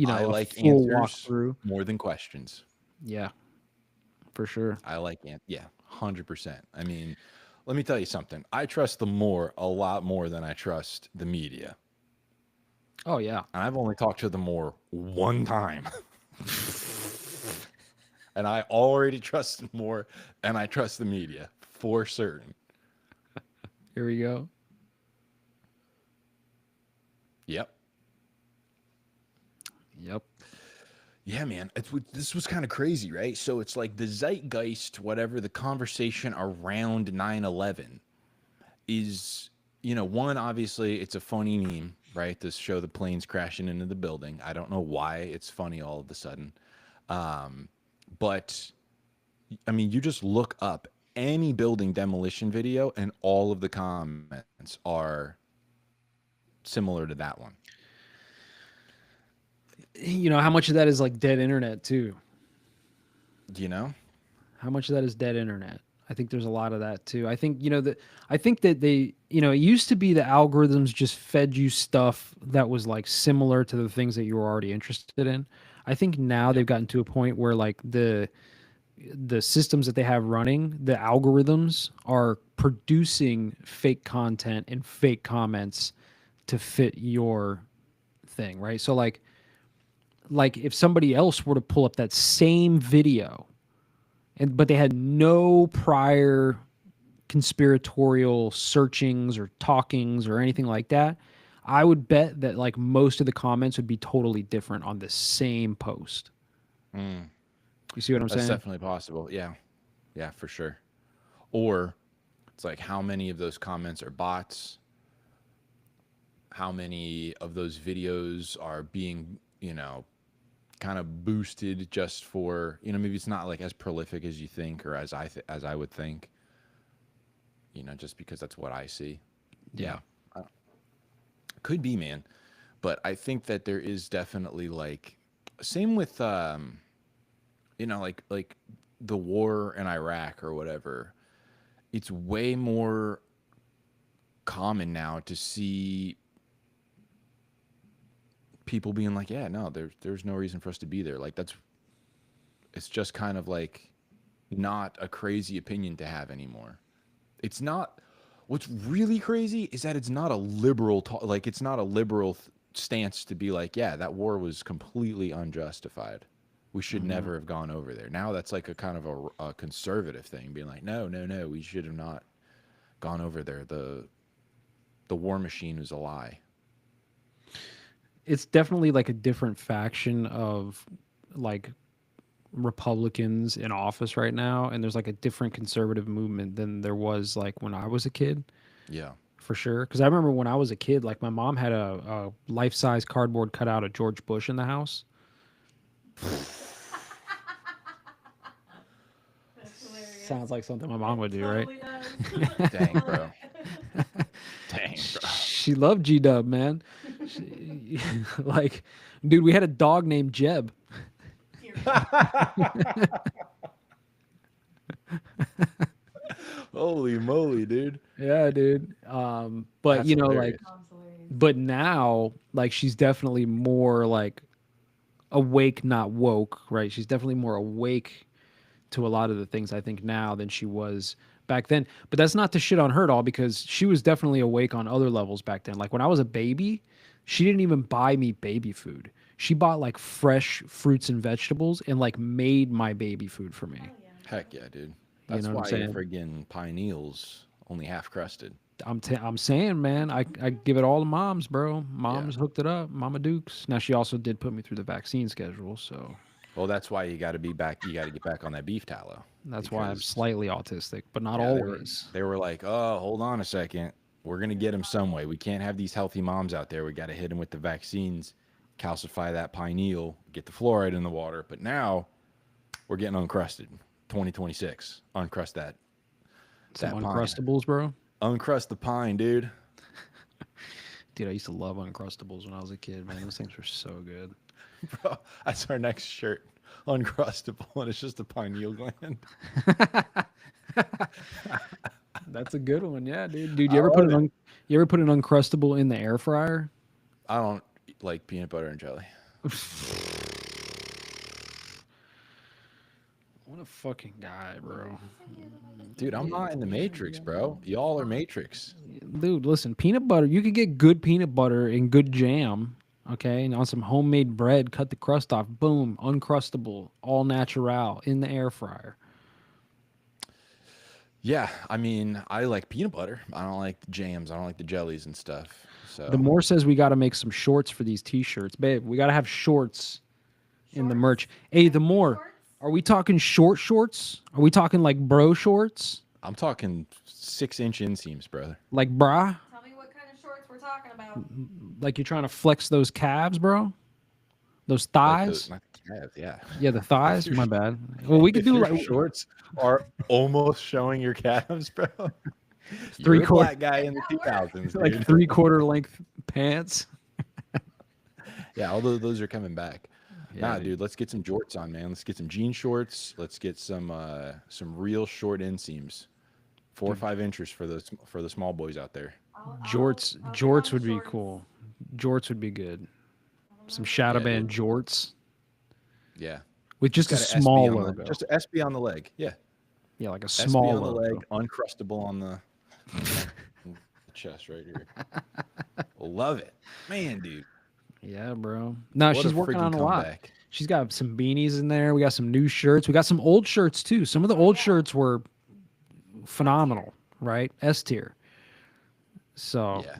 I like full answers walkthrough more than questions. Yeah, for sure. I like 100%. I mean, let me tell you something. I trust the Moore a lot more than I trust the media. Oh, yeah. And I've only talked to the Moore one time. And I already trust more than I trust the media, for certain. Here we go. Yep. Yeah, man. This was kind of crazy, right? So it's like the zeitgeist, whatever, the conversation around 9/11 is you know, one, obviously it's a funny meme, right? To show the planes crashing into the building. I don't know why it's funny all of a sudden. But I mean, you just look up any building demolition video and all of the comments are similar to that one. You know, how much of that is like dead internet too? Do you know? How much of that is dead internet? I think there's a lot of that too. I think, you know, that I think that they, you know, it used to be the algorithms just fed you stuff that was like similar to the things that you were already interested in. I think now they've gotten to a point where like the systems that they have running, the algorithms are producing fake content and fake comments to fit your thing, right? So like if somebody else were to pull up that same video but they had no prior conspiratorial searchings or talkings or anything like that, I would bet that like most of the comments would be totally different on the same post. You see what I'm That's saying? definitely possible. Yeah. Yeah, for sure. Or it's like how many of those comments are bots? How many of those videos are being, you know, kind of boosted just for, you know, maybe it's not like as prolific as you think or as I would think, you know, just because that's what I see. Yeah. Could be, man. But I think that there is definitely like same with you know, like the war in Iraq or whatever. It's way more common now to see people being like, yeah, no, there's no reason for us to be there. Like it's just kind of like not a crazy opinion to have anymore. It's not. What's really crazy is that it's not a liberal like it's not a liberal stance to be like, yeah, that war was completely unjustified. We should never have gone over there. Now that's like a kind of a conservative thing, being like, no, we should have not gone over there. The war machine was a lie. It's definitely like a different faction of like Republicans in office right now, and there's like a different conservative movement than there was like when I was a kid, Yeah. for sure. Because I remember when I was a kid, like my mom had a life-size cardboard cutout of George Bush in the house. That's hilarious. Sounds like something my mom would do, right? Totally does. Dang, bro. Dang, bro. She loved G-Dub, man. Like, dude, we had a dog named Jeb. Dear Holy moly, dude. Yeah, dude. But That's you know, hilarious. Mom's hilarious. but now, like, she's definitely more like awake, not woke, right? She's definitely more awake to a lot of the things I think now than she was back then. But that's not to shit on her at all, because she was definitely awake on other levels back then. Like when I was a baby, she didn't even buy me baby food. She bought like fresh fruits and vegetables and like made my baby food for me. Oh, yeah. Heck yeah, dude. That's know what why I'm your saying? friggin' pineals only half crusted. I'm saying, man, I give it all to moms, bro. Moms hooked it up, Mama Dukes. Now she also did put me through the vaccine schedule, so Well, that's why you got to be back. You got to get back on that beef tallow. that's why I'm Because, slightly autistic, but not yeah, always. they were like, oh, hold on a second. We're gonna get them some way. We can't have these healthy moms out there. We got to hit them with the vaccines, calcify that pineal, get the fluoride in the water. But now we're getting uncrusted. 2026, uncrust that. Some that pine. Uncrustables, bro. Uncrust the pine, dude. Dude, I used to love Uncrustables when I was a kid, man. Those things were so good. Bro, that's our next shirt. Uncrustable, and it's just a pineal gland. That's a good one, yeah, dude. Dude, you ever put you ever put an Uncrustable in the air fryer? I don't like peanut butter and jelly. What a fucking guy, bro. Dude, I'm not in the Matrix, bro. Y'all are Matrix. Dude, listen, peanut butter, you could get good peanut butter and good jam, okay? And on some homemade bread, cut the crust off, boom, Uncrustable, all natural in the air fryer. Yeah, I mean, I like peanut butter. I don't like the jams. I don't like the jellies and stuff. So The Moore says we got to make some shorts for these t-shirts. Babe, we got to have shorts in the merch. Hey, the Moore, Shorts? are we talking short shorts? Are we talking like bro shorts? I'm talking 6-inch inseams, brother. Like bra? Tell me talking about. Like you're trying to flex those calves, bro? Those Like thighs? not the calves, yeah. Yeah, the If thighs. your My sh- bad. Well, we could if do your like shorts are almost showing your calves, bro. You're a 3/4 black guy in the That works. 2000s, like dude. 3/4 length pants. Yeah, although those are coming back. Yeah, Nah, dude, let's get some jorts on, man. Let's get some jean shorts. Let's get some real short inseams. 4 or 5 inches for the small boys out there. Jorts I'll get on jorts the would be shorts. cool. Jorts would be good. Some Yeah, shadow band dude. jorts Yeah. with just a Got a small SB on logo. just a SB on the leg. Yeah. Yeah, like a SB small on the logo. leg, uncrustable on the chest right here. Love it. Man, dude. Yeah, bro. No, What she's a working freaking on a lot. comeback. She's got some beanies in there. We got some new shirts. We got some old shirts too. Some of the old shirts were phenomenal, right? S tier. So, Yeah.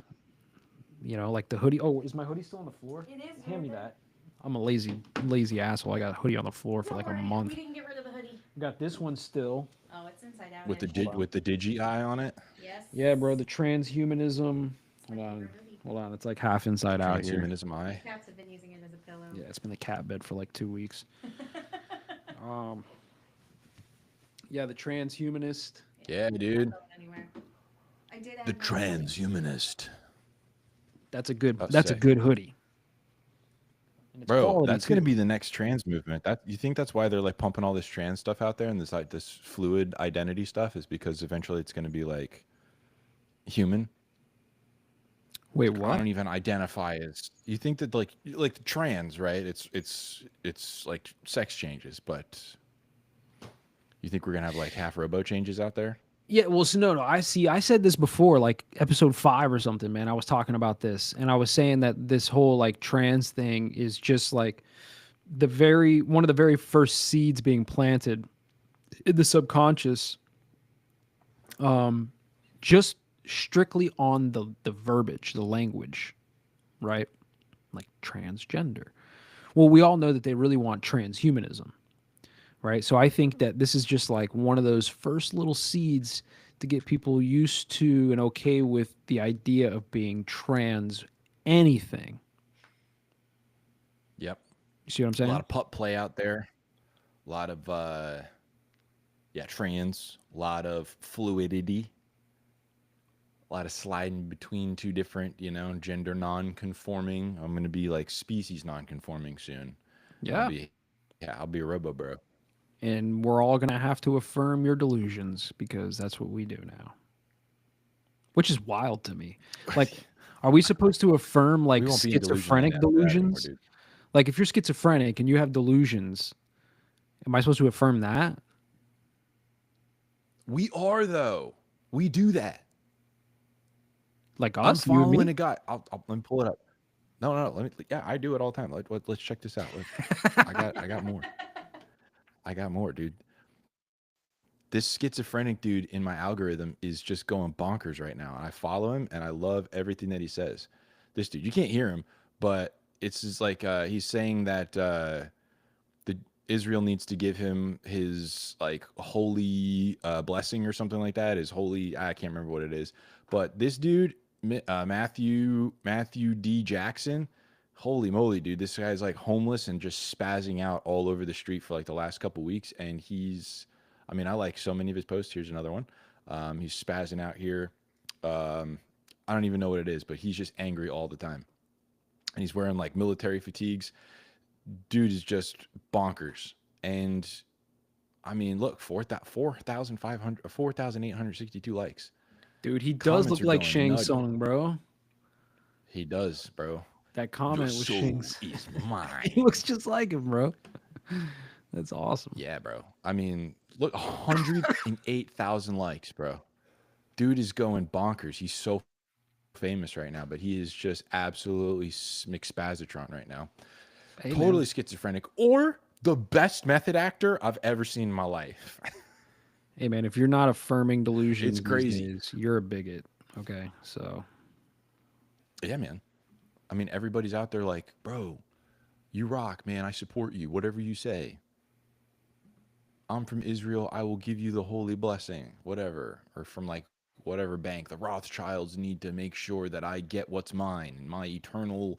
you know, like the hoodie. Oh, is my hoodie still on the floor? It is. Hand me Jordan. that. I'm a lazy asshole. I got a hoodie on the floor for Don't like a worry, month. We didn't get rid of the hoodie. Got this one still. Oh, it's inside out. With the actually. with the digi eye on it. Yes. Yeah, bro. The transhumanism. Hold on. Hold on. It's like half inside out here. Transhumanism eye. Cats have been using it as a pillow. Yeah, it's been the cat bed for like 2 weeks. Yeah, the transhumanist. Yeah, dude. Anywhere. I did The add my- transhumanist. That's a good. That's That's a sick. good hoodie. And it's Bro, quality, that's gonna too. be the next trans movement. That you think that's why they're like pumping all this trans stuff out there and this like this fluid identity stuff is because eventually it's gonna be like human. Wait, I what? don't even identify as you think that like the trans, right? It's like sex changes, but you think we're gonna have like half robo changes out there? Yeah, well, so no. I see. I said this before, like episode 5 or something, man. I was talking about this, and I was saying that this whole like trans thing is just like one of the very first seeds being planted in the subconscious, just strictly on the verbiage, the language, right? Like transgender. Well, we all know that they really want transhumanism, right? So I think that this is just like one of those first little seeds to get people used to and okay with the idea of being trans anything. Yep. You see what I'm A saying? lot of pup play out there. A lot of trans, a lot of fluidity. A lot of sliding between two different, gender non-conforming. I'm gonna be like species non-conforming soon. Yeah. I'll be a robo bro. And we're all going to have to affirm your delusions because that's what we do now. Which is wild to me. Like, are we supposed to affirm like We won't be a delusion schizophrenic man after that anymore, delusions? dude. Like, if you're schizophrenic and you have delusions, am I supposed to affirm that? We are though. We do that. Like I'm us? You and following me? a guy. Let me pull it up. No. Let me. Yeah, I do it all the time. Let's check this out. I got more. I got more, dude. This schizophrenic dude in my algorithm is just going bonkers right now. I follow him and I love everything that he says. This dude, you can't hear him, but it's just like he's saying that the Israel needs to give him his like holy blessing or something like that. His holy, I can't remember what it is. But this dude, Matthew D. Jackson, holy moly, dude, this guy's like homeless and just spazzing out all over the street for like the last couple weeks. And I like so many of his posts. Here's another one. He's spazzing out here. I don't even know what it is, but he's just angry all the time. And he's wearing like military fatigues. Dude is just bonkers. And I mean, look, 4,862 likes. Dude, he does Comments look are like going Shang nutty. Tsung, bro. He does, bro. That comment was Shang Tsung. is mine. He looks just like him, bro. That's awesome. Yeah, bro. I mean, look, 108,000 likes, bro. Dude is going bonkers. He's so famous right now, but he is just absolutely McSpazatron right now. Hey, Totally man. schizophrenic, or the best method actor I've ever seen in my life. Hey, man, if you're not affirming delusions, It's crazy. these days, you're a bigot. Okay, so Yeah, man. I mean, everybody's out there like, bro, you rock, man. I support you. Whatever you say. I'm from Israel. I will give you the holy blessing. Whatever. Or from like whatever bank, the Rothschilds need to make sure that I get what's mine, my eternal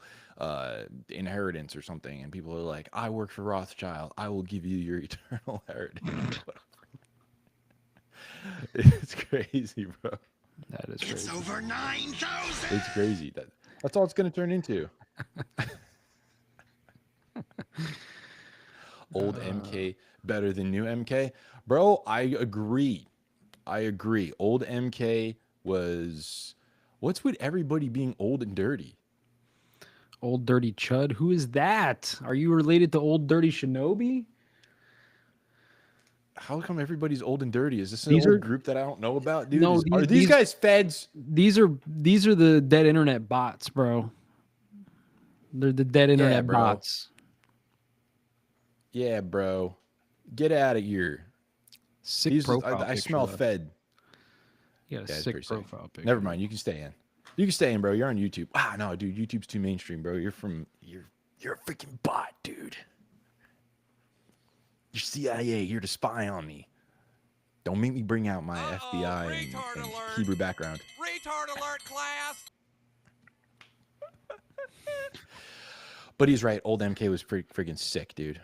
inheritance or something. And people are like, I work for Rothschild. I will give you your eternal inheritance. It's crazy, bro. That is crazy. It's over 9,000. It's crazy. That's all it's going to turn into. Old MK better than new MK. Bro, I agree. Old MK was... What's with everybody being old and dirty? Old Dirty Chud. Who is that? Are you related to Old Dirty Shinobi? How come everybody's old and dirty? Is this an These old are- group that I don't know about, dude? No, Are these- these guys feds? These are the dead internet bots, bro. They're the dead internet bro. bots. Yeah, bro. Get out of here. Sick These- profile I picture, smell though. fed. You got a Yeah, it's sick pretty sick. profile picture. Never mind. You can stay in. You can stay in, bro. You're on YouTube. Ah, no, dude. YouTube's too mainstream, bro. You're a freaking bot, dude. You're CIA here to spy on me. Don't make me bring out my FBI and Hebrew background. Retard alert, class! But he's right. Old MK was freaking sick, dude.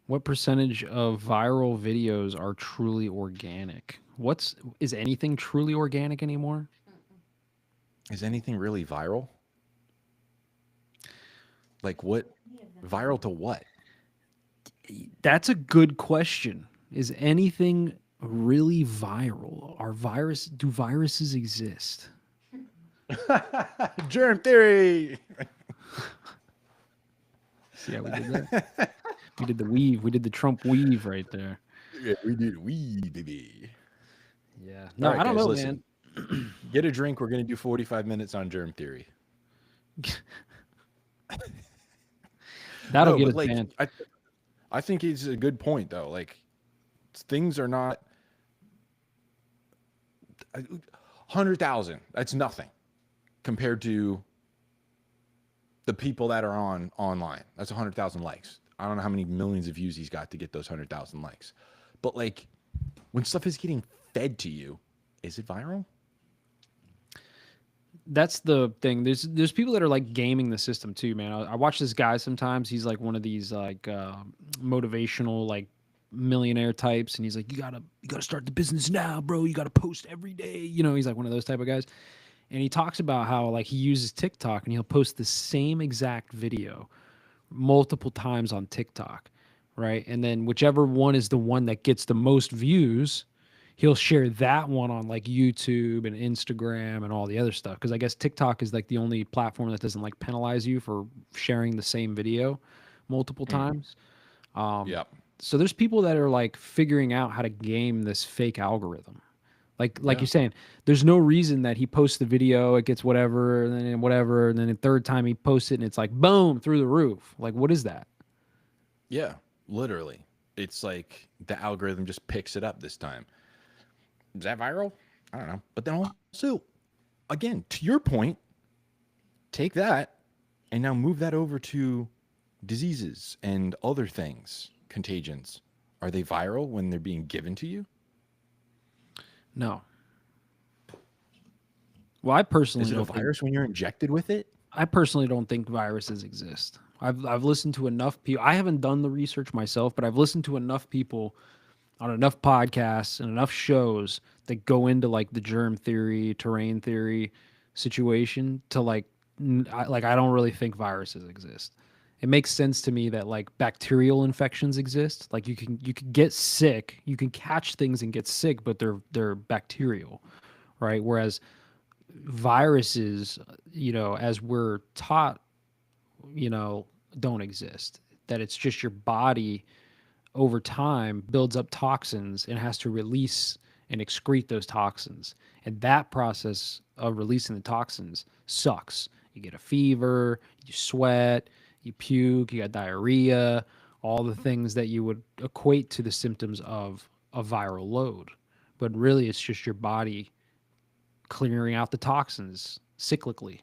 What percentage of viral videos are truly organic? Is anything truly organic anymore? Is anything really viral? Like what? Viral to what? That's a good question. Is anything really viral? Do viruses exist? Germ theory. See how we did that? We did the weave. We did the Trump weave right there. Yeah, we did weed, baby. Yeah. No, All right, I don't guys, know, listen. man. Get a drink. We're gonna do 45 minutes on germ theory. That'll No, get but, us like, banned. I think it's a good point though. Like things are not 100,000. That's nothing compared to the people that are online. That's 100,000 likes. I don't know how many millions of views he's got to get those 100,000 likes. But like when stuff is getting fed to you, is it viral? That's the thing. There's people that are like gaming the system too, man. I watch this guy sometimes. He's like one of these like motivational like millionaire types, and he's like, you gotta start the business now, bro. You gotta post every day. You know, he's like one of those type of guys. And he talks about how like he uses TikTok and he'll post the same exact video multiple times on TikTok, right? And then whichever one is the one that gets the most views, he'll share that one on like YouTube and Instagram and all the other stuff. Because I guess TikTok is like the only platform that doesn't like penalize you for sharing the same video multiple times. Yep. So there's people that are like figuring out how to game this fake algorithm. Like Yeah. you're saying, there's no reason that he posts the video, it gets whatever, and then whatever, and then the third time he posts it and it's like boom through the roof. Like what is that? Yeah, literally. It's like the algorithm just picks it up this time. Is that viral? I don't know. But then also, again, to your point, take that and now move that over to diseases and other things, contagions. Are they viral when they're being given to you? No. Well, I personally Is it a don't think virus when you're injected with it? I personally don't think viruses exist. I've listened to enough people. I haven't done the research myself, but I've listened to enough people on enough podcasts and enough shows that go into like the germ theory, terrain theory situation to like I don't really think viruses exist. It makes sense to me that like bacterial infections exist. Like you can get sick, you can catch things and get sick, but they're bacterial, right? Whereas viruses, you know, as we're taught, you know, don't exist. That it's just your body over time builds up toxins and has to release and excrete those toxins. And that process of releasing the toxins sucks. You get a fever, you sweat, you puke, you got diarrhea, all the things that you would equate to the symptoms of a viral load. But really, it's just your body clearing out the toxins cyclically.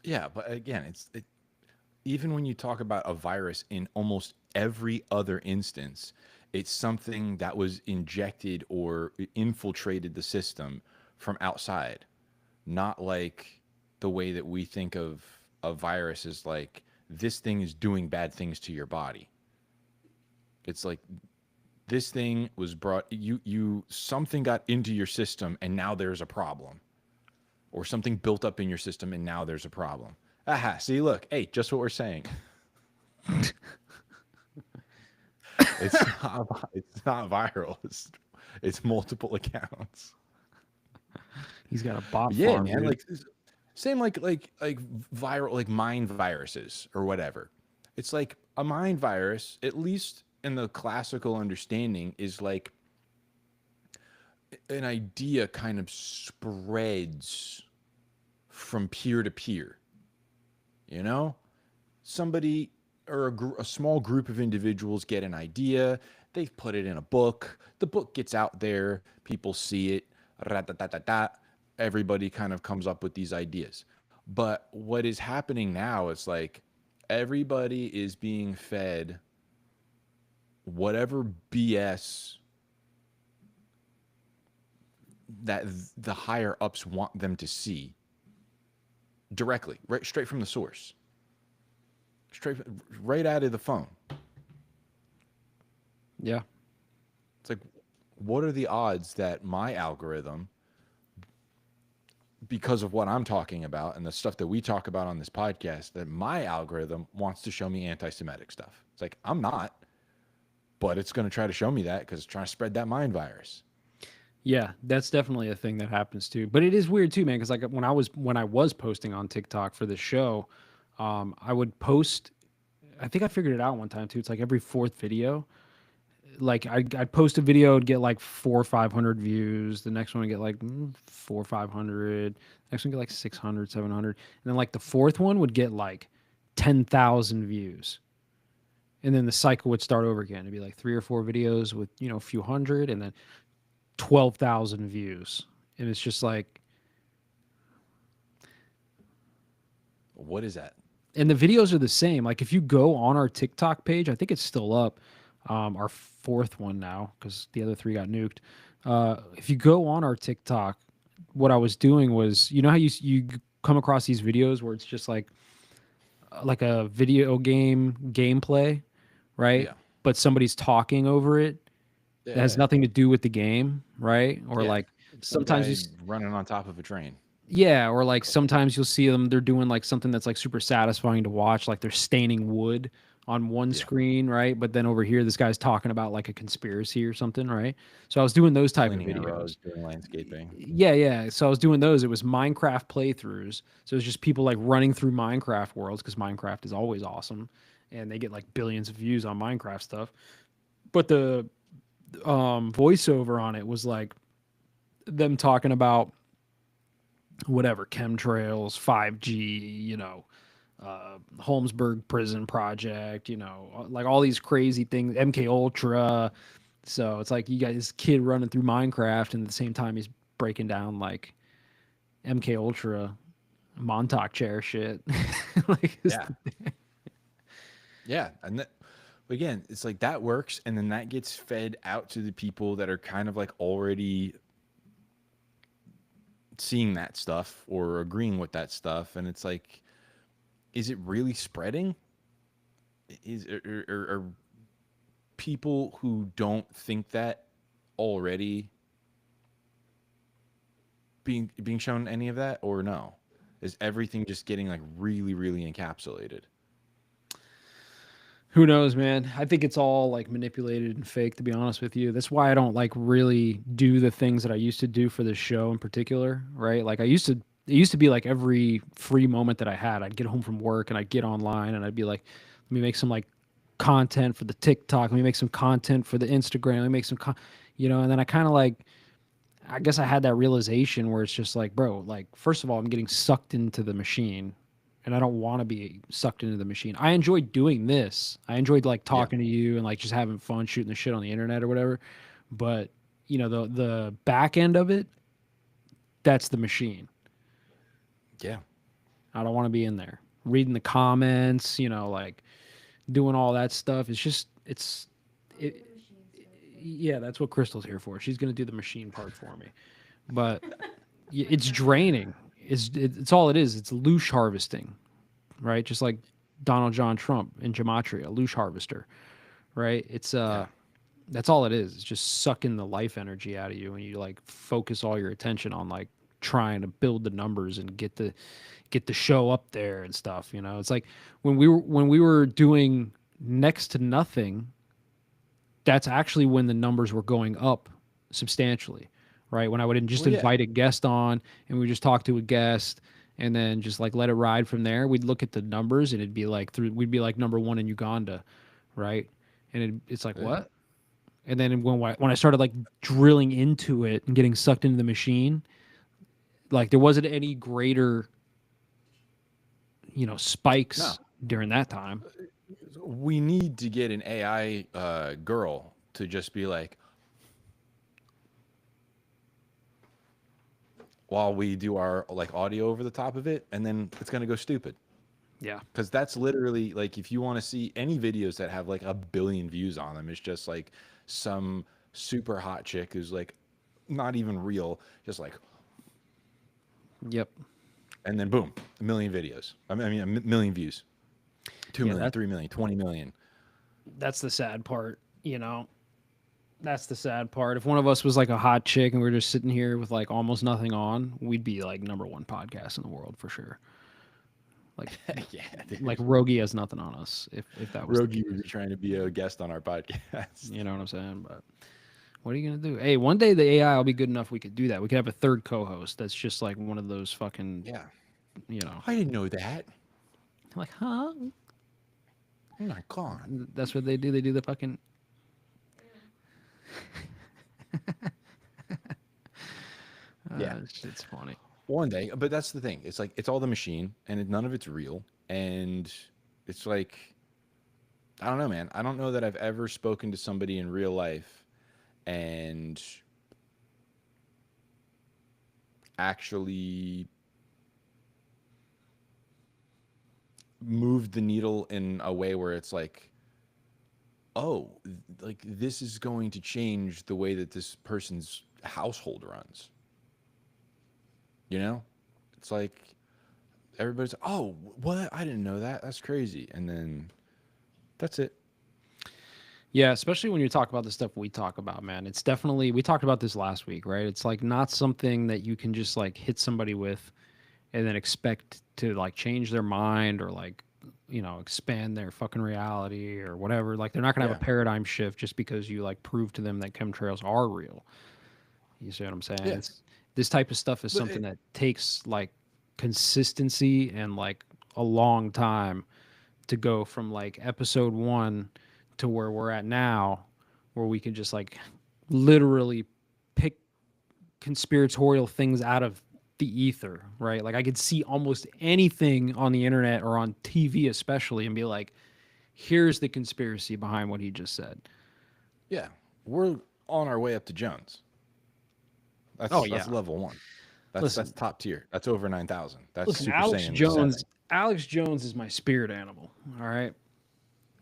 Yeah, but again, even when you talk about a virus in almost every other instance, It's something that was injected or infiltrated the system from outside, not like the way that we think of a virus is like this thing is doing bad things to your body. It's like this thing was brought you something got into your system and now there's a problem, or something built up in your system and now there's a problem. Aha, see, look, hey, just what we're saying. It's not viral. It's multiple accounts. He's got a bot Yeah, farm, man. dude. Like same like viral, like mind viruses or whatever. It's like a mind virus, at least in the classical understanding, is like an idea kind of spreads from peer to peer. You know, somebody or a small group of individuals get an idea, they put it in a book, the book gets out there, people see it, everybody kind of comes up with these ideas. But what is happening now is like everybody is being fed whatever BS that the higher ups want them to see directly, right, straight from the source, straight right out of the phone. Yeah. It's like, what are the odds that my algorithm, because of what I'm talking about and the stuff that we talk about on this podcast, that my algorithm wants to show me anti-Semitic stuff? It's like, I'm not, but it's going to try to show me that because it's trying to spread that mind virus. Yeah, that's definitely a thing that happens too. But it is weird too, man, because like when I was posting on TikTok for the show, I would post. I think I figured it out one time too. It's like every fourth video, like I'd post a video, it'd get like 400 or 500 views. The next one would get like 400 or 500. Next one would get like 600, 700, and then like the fourth one would get like 10,000 views. And then the cycle would start over again. It'd be like 3 or 4 videos with, a few hundred, and then 12,000 views. And it's just like, What is that? and the videos are the same. Like if you go on our TikTok page, I think it's still up, our fourth one now because the other 3 got nuked. If you go on our TikTok, what I was doing was, how you come across these videos where it's just like a video game gameplay, right? Yeah. But somebody's talking over it. That has nothing to do with the game, right? Or Yeah. like Some sometimes guy running on top of a train. yeah, or like sometimes you'll see them, they're doing like something that's like super satisfying to watch, like they're staining wood on one screen, right? But then over here, this guy's talking about like a conspiracy or something, right? So I was doing those type of Cleaning a videos. road, doing landscaping. Yeah. So I was doing those. It was Minecraft playthroughs. So it was just people like running through Minecraft worlds because Minecraft is always awesome, and they get like billions of views on Minecraft stuff. But the voiceover on it was like them talking about whatever chemtrails, 5G, Holmesburg prison project, like all these crazy things, MK Ultra. So it's like you got this kid running through Minecraft, and at the same time he's breaking down like MK Ultra Montauk chair shit. Like, Yeah, and that, again, it's like that works, and then that gets fed out to the people that are kind of like already seeing that stuff or agreeing with that stuff, and it's like, is it really spreading? Are people who don't think that already being shown any of that, or no? Is everything just getting like really, really encapsulated? Who knows, man? I think it's all like manipulated and fake, to be honest with you. That's why I don't like really do the things that I used to do for this show in particular, right? Like it used to be like every free moment that I had, I'd get home from work and I'd get online and I'd be like, let me make some like content for the TikTok, let me make some content for the Instagram, let me make some, and then I kind of like, I guess I had that realization where it's just like, bro, like, first of all, I'm getting sucked into the machine, and I don't want to be sucked into the machine. I enjoyed doing this. I enjoyed like talking to you and like just having fun shooting the shit on the internet or whatever. But the back end of it, that's the machine. Yeah. I don't want to be in there reading the comments, like doing all that stuff. It's just, Yeah, that's what Crystal's here for. She's gonna do the machine part for me. But it's draining. It's all it is. It's loosh harvesting, right? Just like Donald John Trump in Gematria, loosh harvester, right? It's that's all it is. It's just sucking the life energy out of you, and you like focus all your attention on like trying to build the numbers and get the show up there and stuff. You know, it's like when we were doing next to nothing. That's actually when the numbers were going up substantially, right? When I would just invite a guest on and we just talk to a guest and then just like let it ride from there. We'd look at the numbers and it'd be like we'd be like #1 in Uganda, right? And it's like, what? And then when I started like drilling into it and getting sucked into the machine, like there wasn't any greater, spikes during that time. We need to get an AI girl to just be like, while we do our like audio over the top of it, and then it's gonna go stupid. Yeah, because that's literally like if you want to see any videos that have like 1 billion views on them, it's just like some super hot chick who's like not even real, just like, yep, and then boom, 1 million videos. I mean, 1 million views. 2 million, 3 million, 20 million. That's the sad part, That's the sad part. If one of us was like a hot chick and we are just sitting here with like almost nothing on, we'd be like #1 podcast in the world for sure. Like, yeah, dude. Like Rogie has nothing on us. If that was Rogie would be trying to be a guest on our podcast. You know what I'm saying? But what are you gonna do? Hey, one day the AI will be good enough we could do that. We could have a third co-host that's just like one of those fucking I didn't know that. Like, huh? Oh my god. That's what they do. They do the fucking. Yeah, it's funny. One day, but that's the thing. It's like it's all the machine, and none of it's real. And it's like, I don't know, man. I don't know that I've ever spoken to somebody in real life and actually moved the needle in a way where it's like, oh, like this is going to change the way that this person's household runs. You know, it's like everybody's, oh, what? I didn't know that. That's crazy. And then that's it. Yeah, especially when you talk about the stuff we talk about, man. It's definitely, we talked about this last week, right? It's like not something that you can just like hit somebody with and then expect to like change their mind or like, expand their fucking reality or whatever. Like they're not going to have a paradigm shift just because you like prove to them that chemtrails are real. You see what I'm saying? Yeah. This type of stuff is something that takes like consistency and like a long time to go from like episode 1 to where we're at now, where we can just like literally pick conspiratorial things out of the ether, right? Like I could see almost anything on the internet or on TV especially and be like, here's the conspiracy behind what he just said. Yeah. We're on our way up to Jones. That's level 1. That's top tier. That's over 9,000. That's Super Alex Saiyan Jones. 7. Alex Jones is my spirit animal. All right.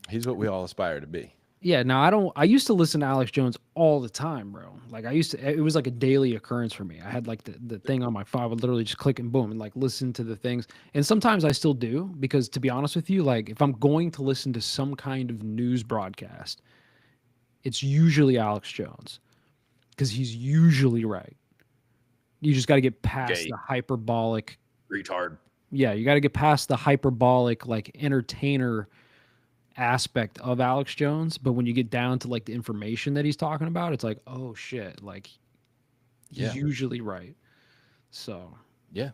He's what we all aspire to be. Yeah. Now I used to listen to Alex Jones all the time, bro. Like it was like a daily occurrence for me. I had like the thing on my phone. I would literally just click and boom and like listen to the things. And sometimes I still do because to be honest with you, like if I'm going to listen to some kind of news broadcast, it's usually Alex Jones because he's usually right. You just got to get past the hyperbolic retard. Yeah, you got to get past the hyperbolic like entertainer aspect of Alex Jones, but when you get down to like the information that he's talking about, it's like, oh shit, like he's usually right. So, yeah.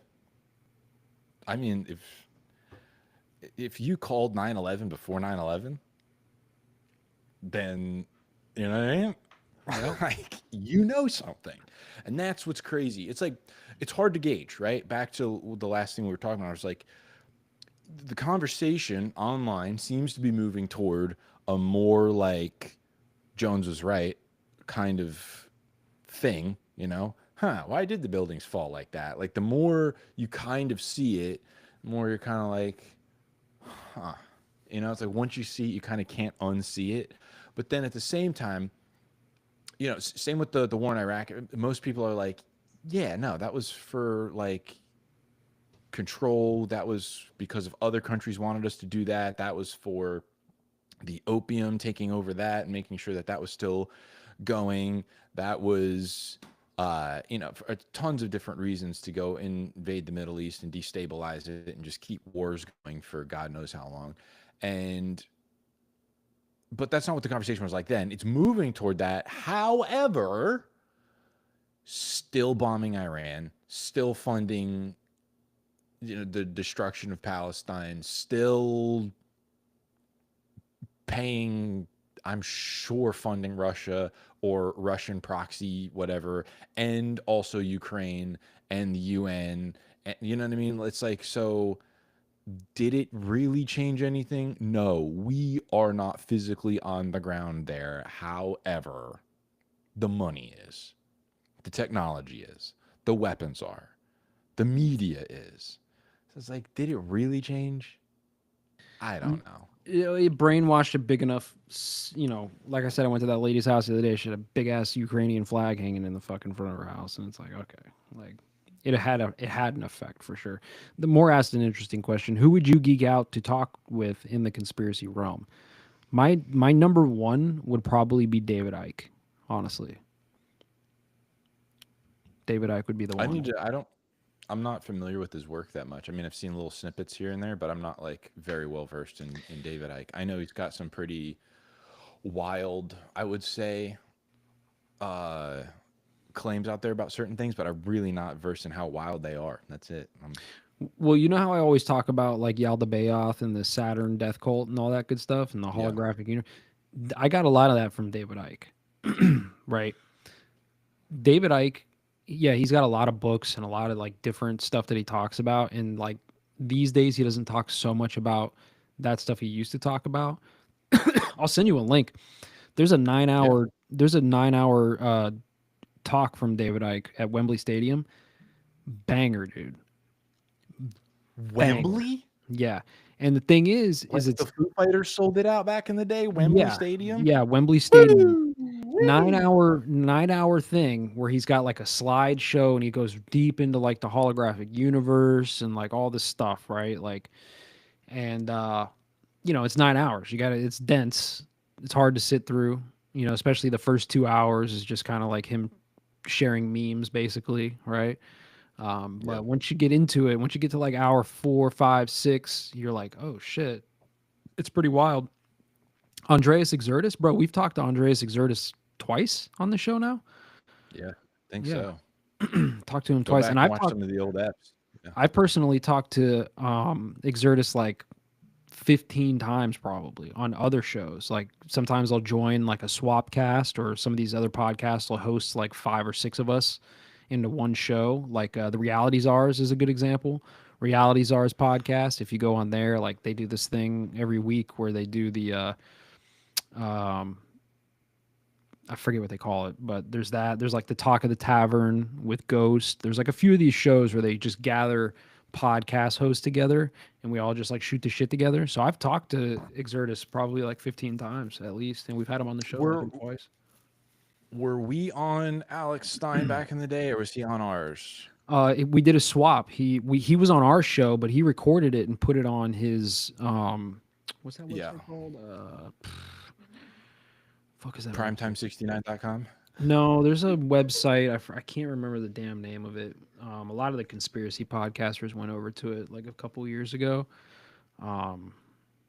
I mean, if you called 9/11 before 9/11, then you know what I mean? Like you know something. And that's what's crazy. It's like it's hard to gauge, right? Back to the last thing we were talking about. I was like, the conversation online seems to be moving toward a more like Jones was right kind of thing, why did the buildings fall like that? Like the more you kind of see it, the more you're kind of like, it's like once you see it, you kind of can't unsee it. But then at the same time, you know, same with the war in Iraq. Most people are like, yeah, no, that was for like control. That was because of other countries wanted us to do that. That was for the opium taking over that and making sure that that was still going. That was, you know, for tons of different reasons to go invade the Middle East and destabilize it and just keep wars going for God knows how long. And, but that's not what the conversation was like then. It's moving toward that. However, still bombing Iran, still funding, you know, the destruction of Palestine, still paying, I'm sure, funding Russia or Russian proxy, whatever, and also Ukraine and the UN. And, you know what I mean? It's like, so did it really change anything? No, we are not physically on the ground there. However, the money is, the technology is, the weapons are, the media is. So it's like, did it really change? I don't know. It brainwashed a big enough, you know, like I said, I went to that lady's house the other day. She had a big ass Ukrainian flag hanging in the fucking front of her house, and it's like, okay, like it had an effect for sure. The more asked an interesting question: who would you geek out to talk with in the conspiracy realm? My number one would probably be David Icke. Honestly, David Icke would be the one. I'm not familiar with his work that much. I mean, I've seen little snippets here and there, but I'm not like very well versed in David Icke. I know he's got some pretty wild, I would say, claims out there about certain things, but I'm really not versed in how wild they are. That's it. Well, you know how I always talk about like Yalda Bayoth and the Saturn death cult and all that good stuff and the Yeah. holographic universe. I got a lot of that from David Icke, right? David Icke, yeah, he's got a lot of books and a lot of like different stuff that he talks about. And like these days, he doesn't talk so much about that stuff he used to talk about. I'll send you a link. There's a 9-hour, talk from David Icke at Wembley Stadium. Banger, dude. Wembley? Yeah. And the thing is Like it's the Foo Fighters sold it out back in the day, Wembley Stadium? Yeah, Wembley Stadium. 9-hour thing where he's got like a slideshow and he goes deep into like the holographic universe and like all this stuff, right? Like, and you know, it's 9 hours. It's dense. It's hard to sit through, you know, especially the first 2 hours is just kind of like him sharing memes basically, right? But once you get into it, once you get to like hour 4, 5, 6, you're like, oh shit, it's pretty wild. Andreas Exertus, bro, we've talked to Andreas Exertus twice on the show now. Yeah, I think so. Talked to him Go twice, back and and watch some of the old apps. Yeah. I personally talked to Exertus like 15 times probably on other shows. Like sometimes I'll join like a swap cast or some of these other podcasts will host like 5 or 6 of us into one show. Like the Reality Czars is a good example. Reality Czars podcast. If you go on there, like they do this thing every week where they do the I forget what they call it, but there's that. There's like the Talk of the Tavern with Ghost. There's like a few of these shows where they just gather podcast hosts together and we all just like shoot the shit together. So I've talked to Exertus probably like 15 times at least, and we've had him on the show twice. Were we on Alex Stein back in the day, or was he on ours? We did a swap. He was on our show, but he recorded it and put it on his what's that website called? Fuck is that? Primetime69.com. No, there's a website. I can't remember the damn name of it. A lot of the conspiracy podcasters went over to it like a couple years ago. Damn,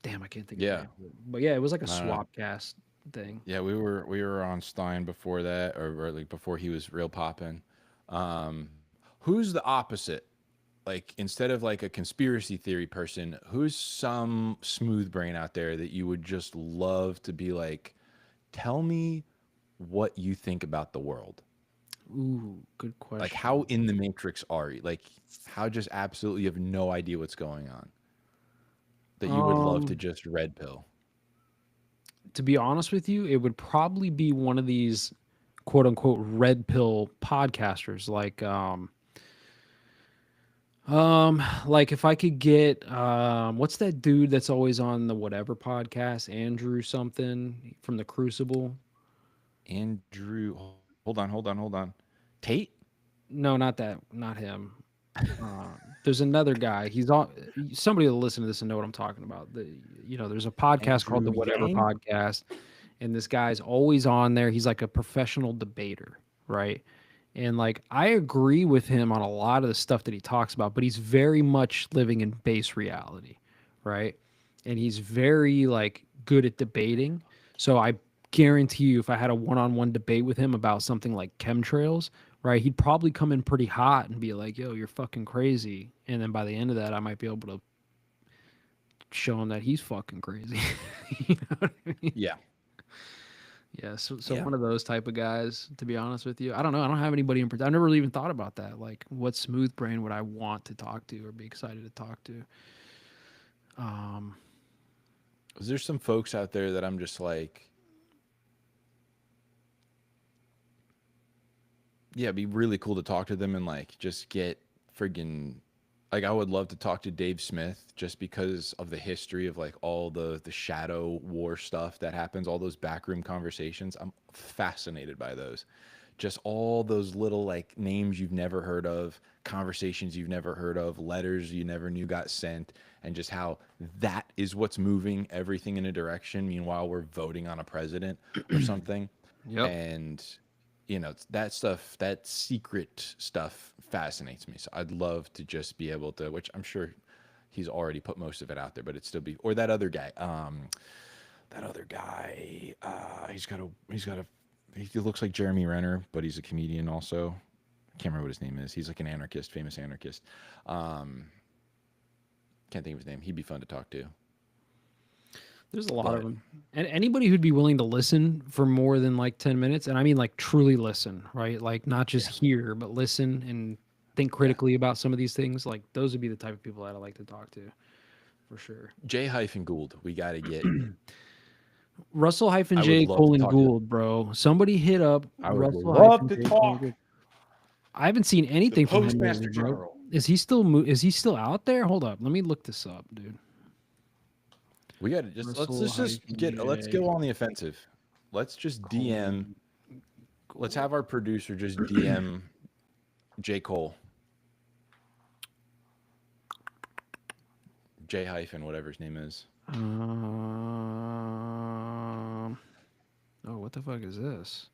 I can't think of the name of it. But yeah, it was like a swapcast thing. Yeah, we were on Stein before that, or like before he was real popping. Who's the opposite? Like instead of like a conspiracy theory person, who's some smooth brain out there that you would just love to be like, tell me what you think about the world? Ooh, good question. Like how in the Matrix are you? Like how just absolutely you have no idea what's going on that you would love to just red pill? To be honest with you, it would probably be one of these quote unquote red pill podcasters like if I could get what's that dude that's always on the whatever podcast, Andrew something from the Crucible? Andrew. Hold on. Tate. No, not that. Not him. There's another guy. He's on. Somebody will listen to this and know what I'm talking about. There's a podcast called the Andrew Whatever Yang? Podcast, and this guy's always on there. He's like a professional debater, right? And like I agree with him on a lot of the stuff that he talks about, but he's very much living in base reality, right? And he's very like good at debating. So I guarantee you, if I had a one-on-one debate with him about something like chemtrails, right, he'd probably come in pretty hot and be like, "Yo, you're fucking crazy." And then by the end of that, I might be able to show him that he's fucking crazy. You know what I mean? Yeah. Yeah, so Yeah. one of those type of guys, to be honest with you. I don't know. I don't have anybody in particular. I never really even thought about that. Like, what smooth brain would I want to talk to or be excited to talk to? There's some folks out there that I'm just like, yeah, it'd be really cool to talk to them and like just get friggin' like I would love to talk to Dave Smith just because of the history of like all the shadow war stuff that happens, all those backroom conversations. I'm fascinated by those. Just all those little like names you've never heard of, conversations you've never heard of, letters you never knew got sent, and just how that is what's moving everything in a direction. Meanwhile, we're voting on a president or something. Yep. And that stuff, that secret stuff fascinates me. So I'd love to just be able to, which I'm sure he's already put most of it out there, but it'd still be, or that other guy, he looks like Jeremy Renner, but he's a comedian also. I can't remember what his name is. He's like an anarchist, famous anarchist. Can't think of his name. He'd be fun to talk to. There's a lot of them. And anybody who'd be willing to listen for more than like 10 minutes, and I mean like truly listen, right? Like not just hear, but listen and think critically about some of these things. Like those would be the type of people that I like to talk to for sure. J-Gould, we got to get. Russell I would J. love to talk to Gould, bro. Somebody hit up I would Russell love to J. talk. Gould. I haven't seen anything from him Postmaster lately, bro. General. Is he still out there? Hold up. Let me look this up, dude. We got to just let's go on the offensive. Let's just DM. Let's have our producer just DM J. Cole. J hyphen whatever his name is. Oh, what the fuck is this?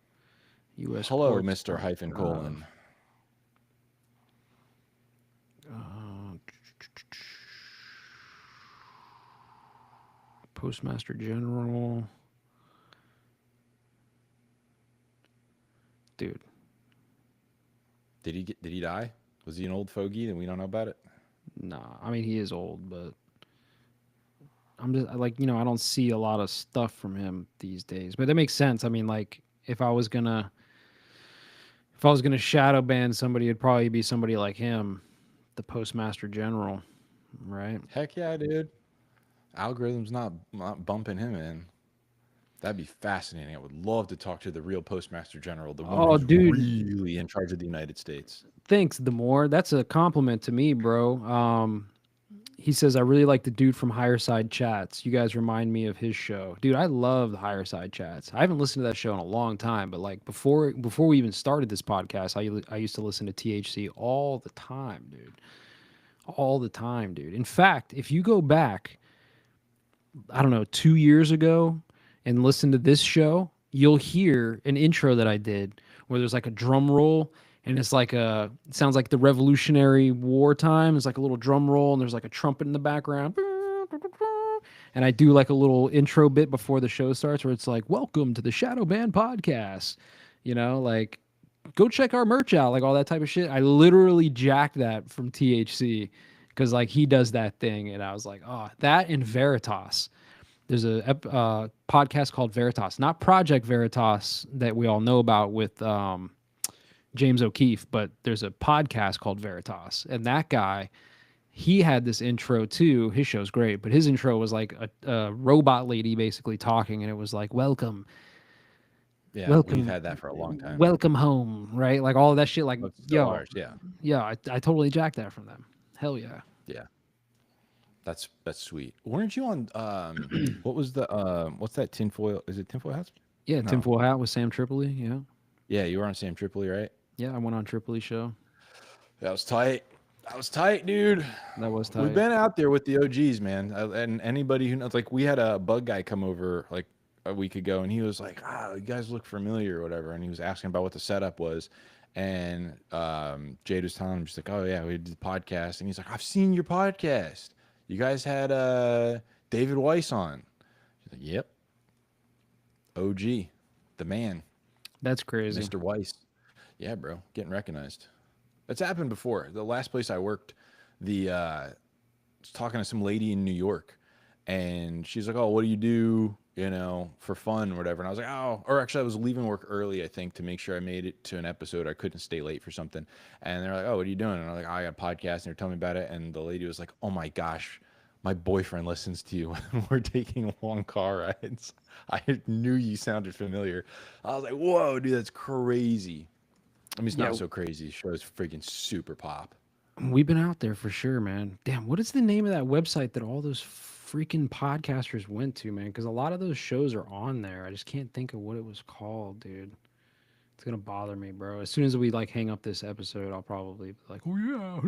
U.S. Hello, courts. Mr. hyphen colon. Postmaster General. Dude. Did he die? Was he an old fogey and we don't know about it? Nah, I mean he is old, but I'm just like, I don't see a lot of stuff from him these days. But that makes sense. I mean, like if I was gonna shadow ban somebody, it'd probably be somebody like him, the Postmaster General, right? Heck yeah, dude. Algorithm's not bumping him in. That'd be fascinating. I would love to talk to the real Postmaster General, the one who's dude. really in charge of the United States. Thanks, Damore. That's a compliment to me, bro. He says, I really like the dude from Higher Side Chats. You guys remind me of his show. Dude, I love the Higher Side Chats. I haven't listened to that show in a long time, but like before we even started this podcast, I used to listen to THC all the time, dude. All the time, dude. In fact, if you go back, I don't know, 2 years ago and listen to this show, you'll hear an intro that I did where there's like a drum roll and it's like it sounds like the Revolutionary War time. It's like a little drum roll and there's like a trumpet in the background. And I do like a little intro bit before the show starts where it's like, welcome to the Shadow Band podcast. Like go check our merch out, like all that type of shit. I literally jacked that from THC because like he does that thing. And I was like, oh, that and Veritas. There's a podcast called Veritas, not Project Veritas that we all know about with James O'Keefe, but there's a podcast called Veritas. And that guy, he had this intro too. His show's great, but his intro was like a robot lady basically talking, and it was like, welcome. Yeah, welcome, we've had that for a long time. Welcome home, right? Like all of that shit. Like, yo, ours, yeah. Yeah, I totally jacked that from them. Hell yeah. Yeah. That's sweet. Weren't you on what was the what's that tinfoil? Is it tinfoil hats? Yeah, No. Tinfoil Hat with Sam Tripoli. Yeah. Yeah, you were on Sam Tripoli, right? Yeah, I went on Tripoli's show. That was tight. That was tight, dude. That was tight. We've been out there with the OGs, man. And anybody who knows, like, we had a bug guy come over like a week ago, and he was like, "Ah, you guys look familiar," or whatever. And he was asking about what the setup was. And Jade was telling him, she's like, "Oh yeah, we did the podcast." And he's like, "I've seen your podcast. You guys had David Weiss on." She's like, "Yep, OG, the man, That's crazy. Mr. Weiss." Yeah, bro, getting recognized. That's happened before. The last place I worked, was talking to some lady in New York, and she's like, "Oh, what do you do, for fun or whatever?" And I was like, "Oh," or actually, I was leaving work early, I think, to make sure I made it to an episode. I couldn't stay late for something, and they're like, "Oh, what are you doing?" And I'm like, "I got a podcast," and they're telling me about it, and the lady was like, "Oh my gosh, my boyfriend listens to you when we're taking long car rides. I knew you sounded familiar." I was like, "Whoa, dude, that's crazy." I mean, it's Yeah. not so crazy. The show is freaking super pop. We've been out there for sure, man. Damn, what is the name of that website that all those freaking podcasters went to, man? Because a lot of those shows are on there. I just can't think of what it was called, dude. It's gonna bother me, bro. As soon as we like hang up this episode, I'll probably be like, "Oh yeah."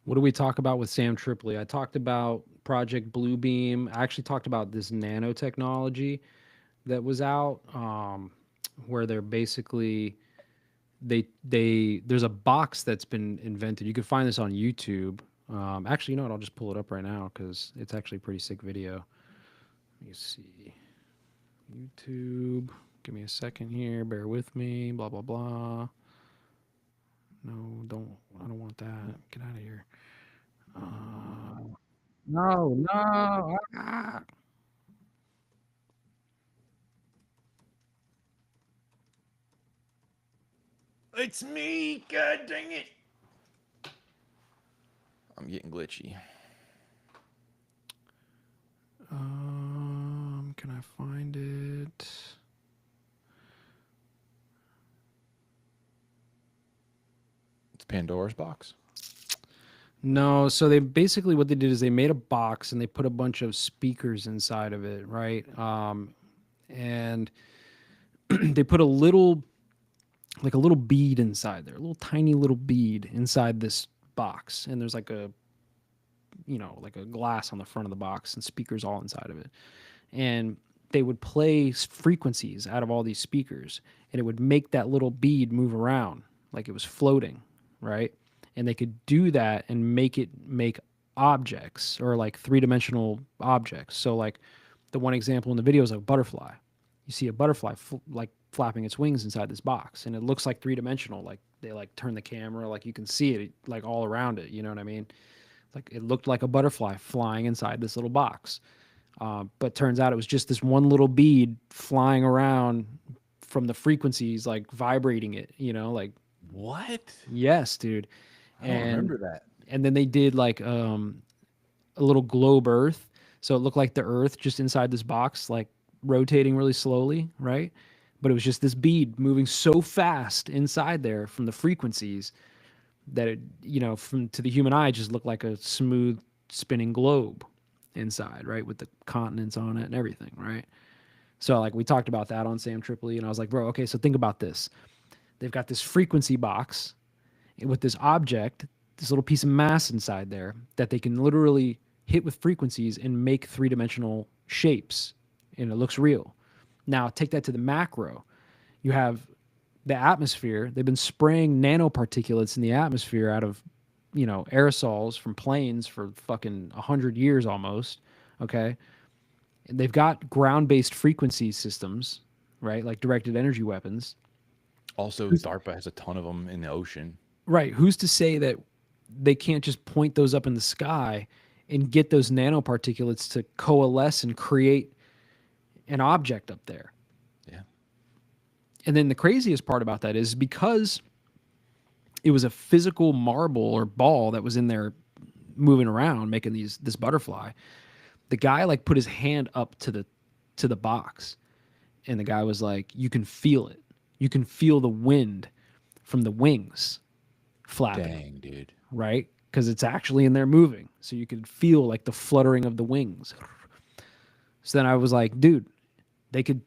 What do we talk about with Sam Tripoli? I talked about Project Bluebeam. I actually talked about this nanotechnology that was out, where they're basically there's a box that's been invented. You can find this on YouTube. Actually, you know what? I'll just pull it up right now because it's actually a pretty sick video. Let me see. YouTube. Give me a second here. Bear with me. Blah blah blah. No, I don't want that. Get out of here. No. Ah. It's me. God dang it. I'm getting glitchy. Can I find it? It's Pandora's box. No, so they basically what they did is they made a box and they put a bunch of speakers inside of it, right? And they put a little bead inside there, a little tiny little bead inside this box, and there's like a glass on the front of the box and speakers all inside of it. And they would play frequencies out of all these speakers, and it would make that little bead move around like it was floating, right? And they could do that and make objects, or like three-dimensional objects. So like the one example in the video is a butterfly. You see a butterfly like flapping its wings inside this box, and it looks like three-dimensional. Like they like turn the camera, like you can see it like all around it. You know what I mean? Like it looked like a butterfly flying inside this little box. But turns out it was just this one little bead flying around from the frequencies, like vibrating it, like, What? yes, dude. I don't remember that. And then they did like a little globe Earth. So it looked like the Earth just inside this box, like rotating really slowly, right? But it was just this bead moving so fast inside there from the frequencies that it, from to the human eye, just looked like a smooth spinning globe inside, right? With the continents on it and everything, right? So like we talked about that on Sam Tripoli, and I was like, bro, okay, so think about this. They've got this frequency box with this object, this little piece of mass inside there that they can literally hit with frequencies and make three-dimensional shapes, and it looks real. Now take that to the macro. You have the atmosphere. They've been spraying nanoparticulates in the atmosphere out of, aerosols from planes for fucking 100 years almost. Okay. And they've got ground-based frequency systems, right? Like directed energy weapons. Also, DARPA has a ton of them in the ocean. Right. Who's to say that they can't just point those up in the sky and get those nanoparticulates to coalesce and create an object up there? Yeah. And then the craziest part about that is because it was a physical marble or ball that was in there moving around, making this butterfly. The guy like put his hand up to the box, and the guy was like, "You can feel it. You can feel the wind from the wings flapping. Dang, dude. Right? Because it's actually in there moving. So you could feel like the fluttering of the wings. So then I was like, dude, they could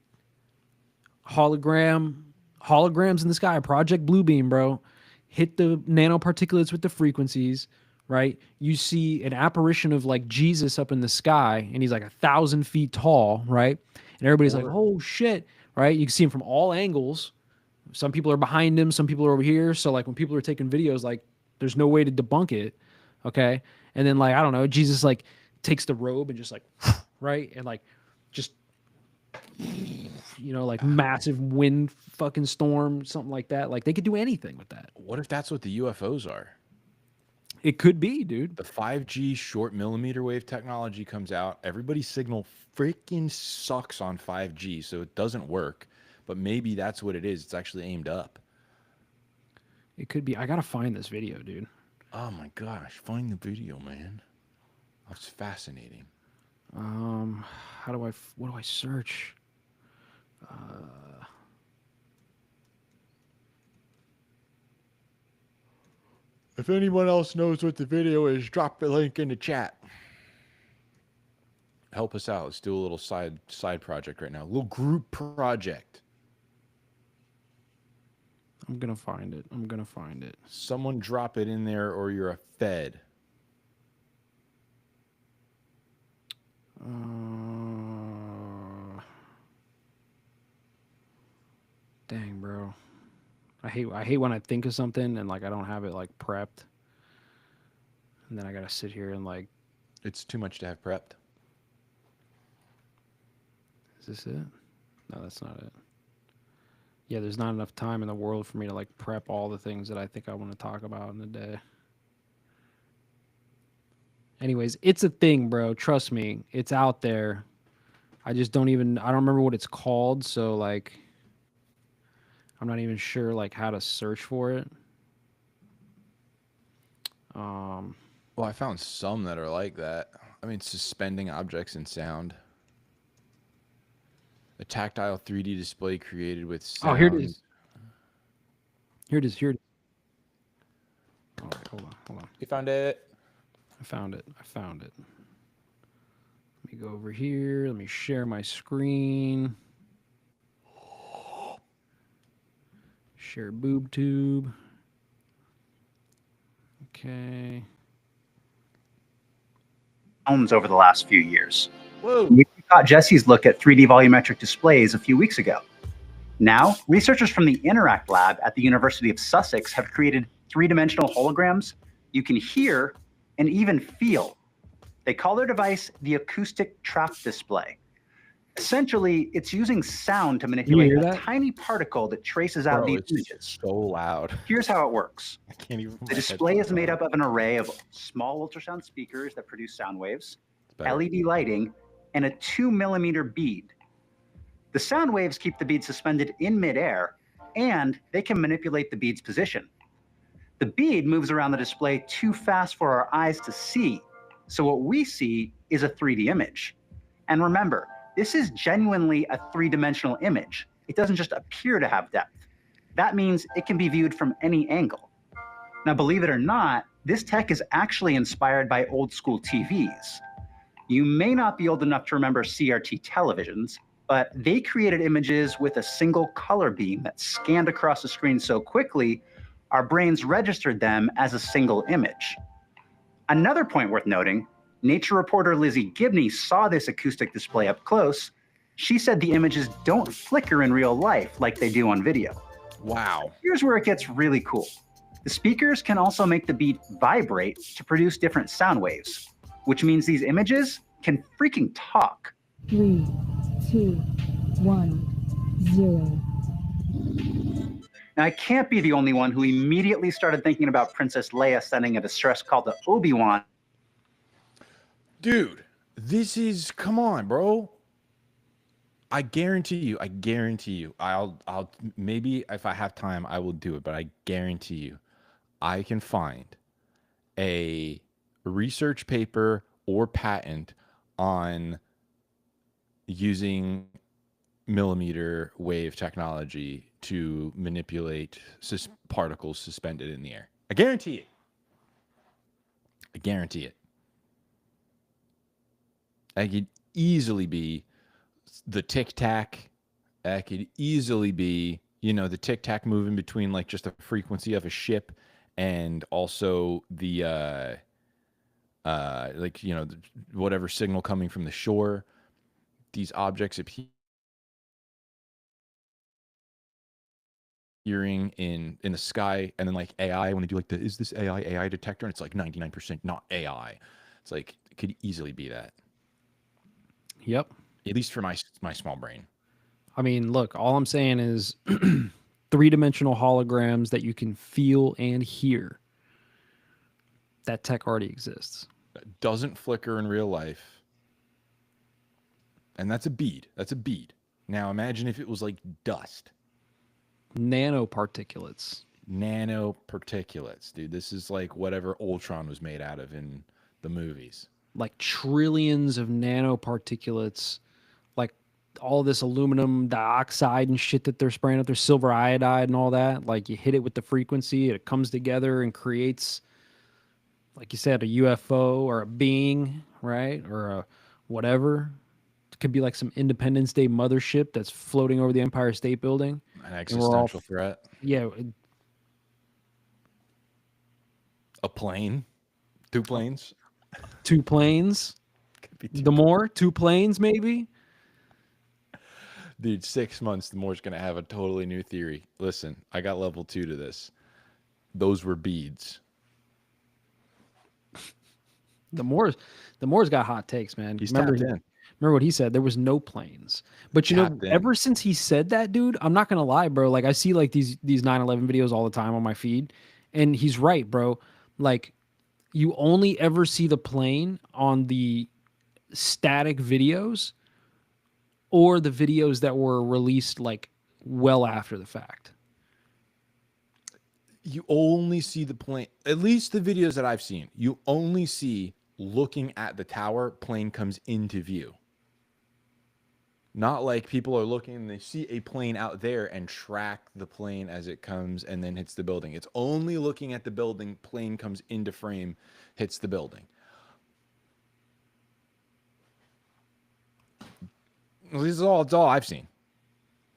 holograms in the sky, Project Bluebeam, bro. Hit the nanoparticulates with the frequencies, right? You see an apparition of like Jesus up in the sky, and he's like 1,000 feet tall, right? And everybody's like, oh shit, right? You can see him from all angles. Some people are behind him, some people are over here. So like when people are taking videos, like there's no way to debunk it. Okay. And then like, I don't know, Jesus like takes the robe and just like, right. And like, just, like massive wind fucking storm, something like that. Like they could do anything with that. What if that's what the UFOs are? It could be, dude. The 5G short millimeter wave technology comes out. Everybody's signal freaking sucks on 5G, so it doesn't work. But maybe that's what it is. It's actually aimed up. It could be. I gotta find this video, dude. Oh my gosh, find the video, man. That's fascinating. What do I search? If anyone else knows what the video is, drop the link in the chat. Help us out. Let's do a little side project right now. A little group project. I'm gonna find it. Someone drop it in there or you're a fed. Dang, bro. I hate when I think of something and like I don't have it like prepped. And then I gotta sit here and like, It's too much to have prepped. is this it? No, that's not it. Yeah, there's not enough time in the world for me to like prep all the things that I think I want to talk about in a day. Anyways, it's a thing, bro. Trust me. It's out there. I don't remember what it's called, so like I'm not even sure like how to search for it. Well, I found some that are like that. I mean, suspending objects in sound. A tactile 3D display created with sound. Oh, here it is. Here it is. Oh, wait, hold on. You found it? I found it. Let me go over here. Let me share my screen. Share boob tube. Okay. Homes over the last few years. Whoa. We caught Jesse's look at 3D volumetric displays a few weeks ago. Now, researchers from the Interact Lab at the University of Sussex have created three-dimensional holograms you can hear and even feel. They call their device the Acoustic Trap Display. Essentially, it's using sound to manipulate hear a that? tiny particle that traces out these It's images. so loud. Here's how it works. I can't even. The display is made up of an array of small ultrasound speakers that produce sound waves, LED lighting, and a 2-millimeter bead. The sound waves keep the bead suspended in midair, and they can manipulate the bead's position. The bead moves around the display too fast for our eyes to see, so what we see is a 3D image. And remember, this is genuinely a three-dimensional image. It doesn't just appear to have depth. That means it can be viewed from any angle. Now, believe it or not, this tech is actually inspired by old school TVs. You may not be old enough to remember CRT televisions, but they created images with a single color beam that scanned across the screen so quickly, our brains registered them as a single image. Another point worth noting, Nature reporter Lizzie Gibney saw this acoustic display up close. She said the images don't flicker in real life like they do on video. Wow. Here's where it gets really cool. The speakers can also make the beat vibrate to produce different sound waves, which means these images can freaking talk. 3, 2, 1, 0. Now, I can't be the only one who immediately started thinking about Princess Leia sending a distress call to Obi-Wan. Dude, this is, come on, bro. I guarantee you, I'll maybe if I have time, I will do it, but I guarantee you, I can find a research paper or patent on using millimeter wave technology to manipulate particles suspended in the air. I guarantee it. I guarantee it. That could easily be the Tic Tac. That could easily be, the Tic Tac moving between like just the frequency of a ship and also the whatever signal coming from the shore. These objects appearing in the sky, and then like AI, when they do like is this AI detector, and it's like 99% not AI. It's like it could easily be that. Yep. At least for my small brain. I mean, look, all I'm saying is 3-dimensional holograms that you can feel and hear. That tech already exists. That doesn't flicker in real life. And that's a bead. That's a bead. Now imagine if it was like dust. Nanoparticulates. Nanoparticulates, dude. This is like whatever Ultron was made out of in the movies. Like trillions of nanoparticulates, like all this aluminum dioxide and shit that they're spraying up, their silver iodide and all that. Like you hit it with the frequency, it comes together and creates, like you said, a UFO or a being, right? Or a whatever. It could be like some Independence Day mothership that's floating over the Empire State Building. An existential threat. Yeah. A plane. 2 planes. 2 planes. The more 2 planes, maybe. Dude, 6 months, the more's gonna have a totally new theory. Listen, I got level 2 to this. Those were beads. The Moore's got hot takes, man. He's Remember, tapped in. Remember what he said? There was no planes. But ever since he said that, dude, I'm not gonna lie, bro. Like I see like these 9/11 videos all the time on my feed, and he's right, bro. Like you only ever see the plane on the static videos or the videos that were released like well after the fact. You only see the plane, at least the videos that I've seen, you only see looking at the tower, plane comes into view. Not like people are looking and they see a plane out there and track the plane as it comes and then hits the building. It's only looking at the building, plane comes into frame, hits the building. It's all I've seen.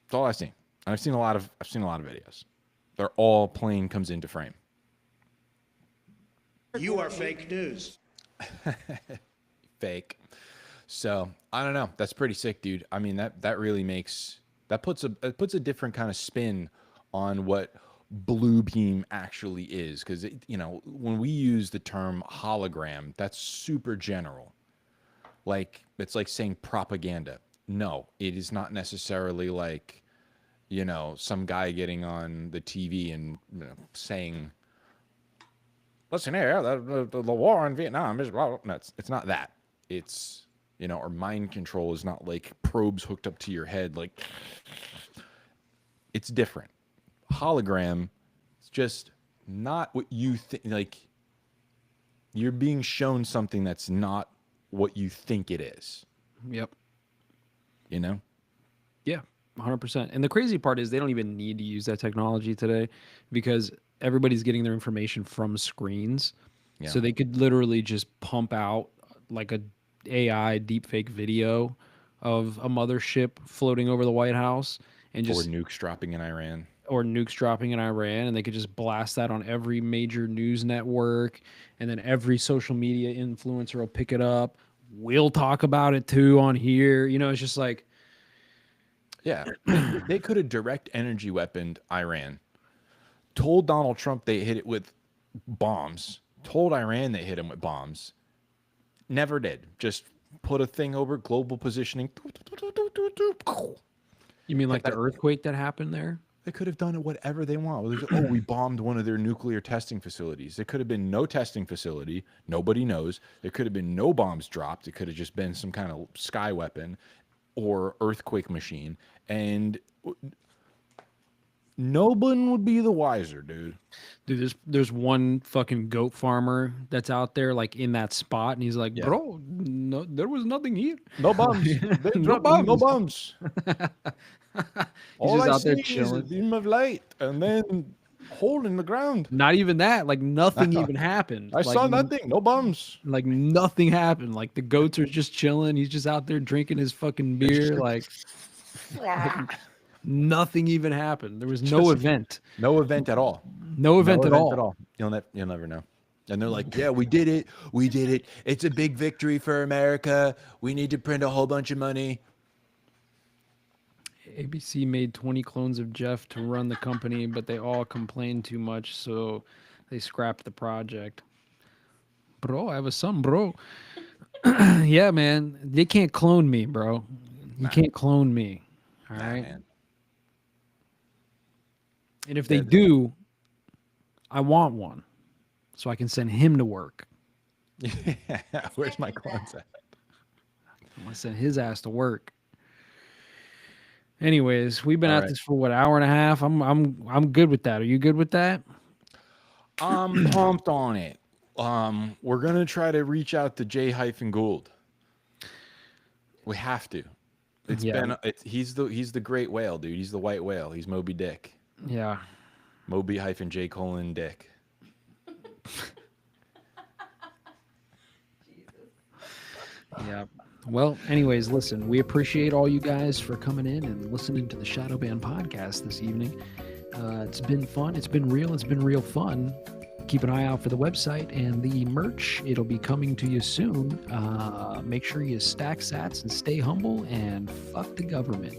It's all I've seen. I've seen a lot of videos. They're all plane comes into frame. You are fake news. Fake. So I don't know. That's pretty sick, dude. I mean, that really puts a different kind of spin on what blue beam actually is, because when we use the term hologram, that's super general. Like it's like saying propaganda. No, it is not necessarily like some guy getting on the TV and saying, listen here, the war in Vietnam is blah, blah. No, it's not that. It's or mind control is not like probes hooked up to your head. Like it's different. Hologram, it's just not what you think. Like you're being shown something that's not what you think it is. Yep. Yeah, 100%. And the crazy part is they don't even need to use that technology today because everybody's getting their information from screens. Yeah. So they could literally just pump out like a AI deepfake video of a mothership floating over the White House and just or nukes dropping in Iran. And they could just blast that on every major news network, and then every social media influencer will pick it up. We'll talk about it too on here. It's just like, yeah, they could have direct energy weaponed Iran, told Donald Trump they hit it with bombs, told Iran they hit him with bombs. Never did. Just put a thing over global positioning. You mean like the earthquake that happened there? They could have done it whatever they want. Oh, we bombed one of their nuclear testing facilities. There could have been no testing facility. Nobody knows. There could have been no bombs dropped. It could have just been some kind of sky weapon or earthquake machine. And no one would be the wiser, dude. Dude, there's one fucking goat farmer that's out there like in that spot, and he's like, Yeah. bro, no, there was nothing here. No bums. They No dropped no bums. bums. He's All just I out there see is a chilling. beam of light and then hole in the ground. Not even that. Like nothing even happened. I Like, saw nothing. No bums. Like nothing happened. Like the goats are just chilling. He's just out there drinking his fucking beer. Like nothing even happened. There was no event. No event at all. No event at all. You'll never know. And they're like, yeah, we did it. We did it. It's a big victory for America. We need to print a whole bunch of money. ABC made 20 clones of Jeff to run the company, but they all complained too much, so they scrapped the project. Bro, I have a son, bro. Yeah, man. They can't clone me, bro. You can't clone me. All right. Man. And if they do, I want one so I can send him to work. Yeah, where's my clones at? I'm gonna send his ass to work. Anyways, we've been All at right. this for what, hour and a half. I'm good with that. Are you good with that? I'm pumped on it. We're gonna try to reach out to J-Gould. We have to. He's the great whale, dude. He's the white whale. He's Moby Dick. Yeah. Moby-J:'Dick. Yeah. Well, anyways, listen, we appreciate all you guys for coming in and listening to the Shadow Band podcast this evening. It's been fun. It's been real. It's been real fun. Keep an eye out for the website and the merch. It'll be coming to you soon. Make sure you stack sats and stay humble and fuck the government.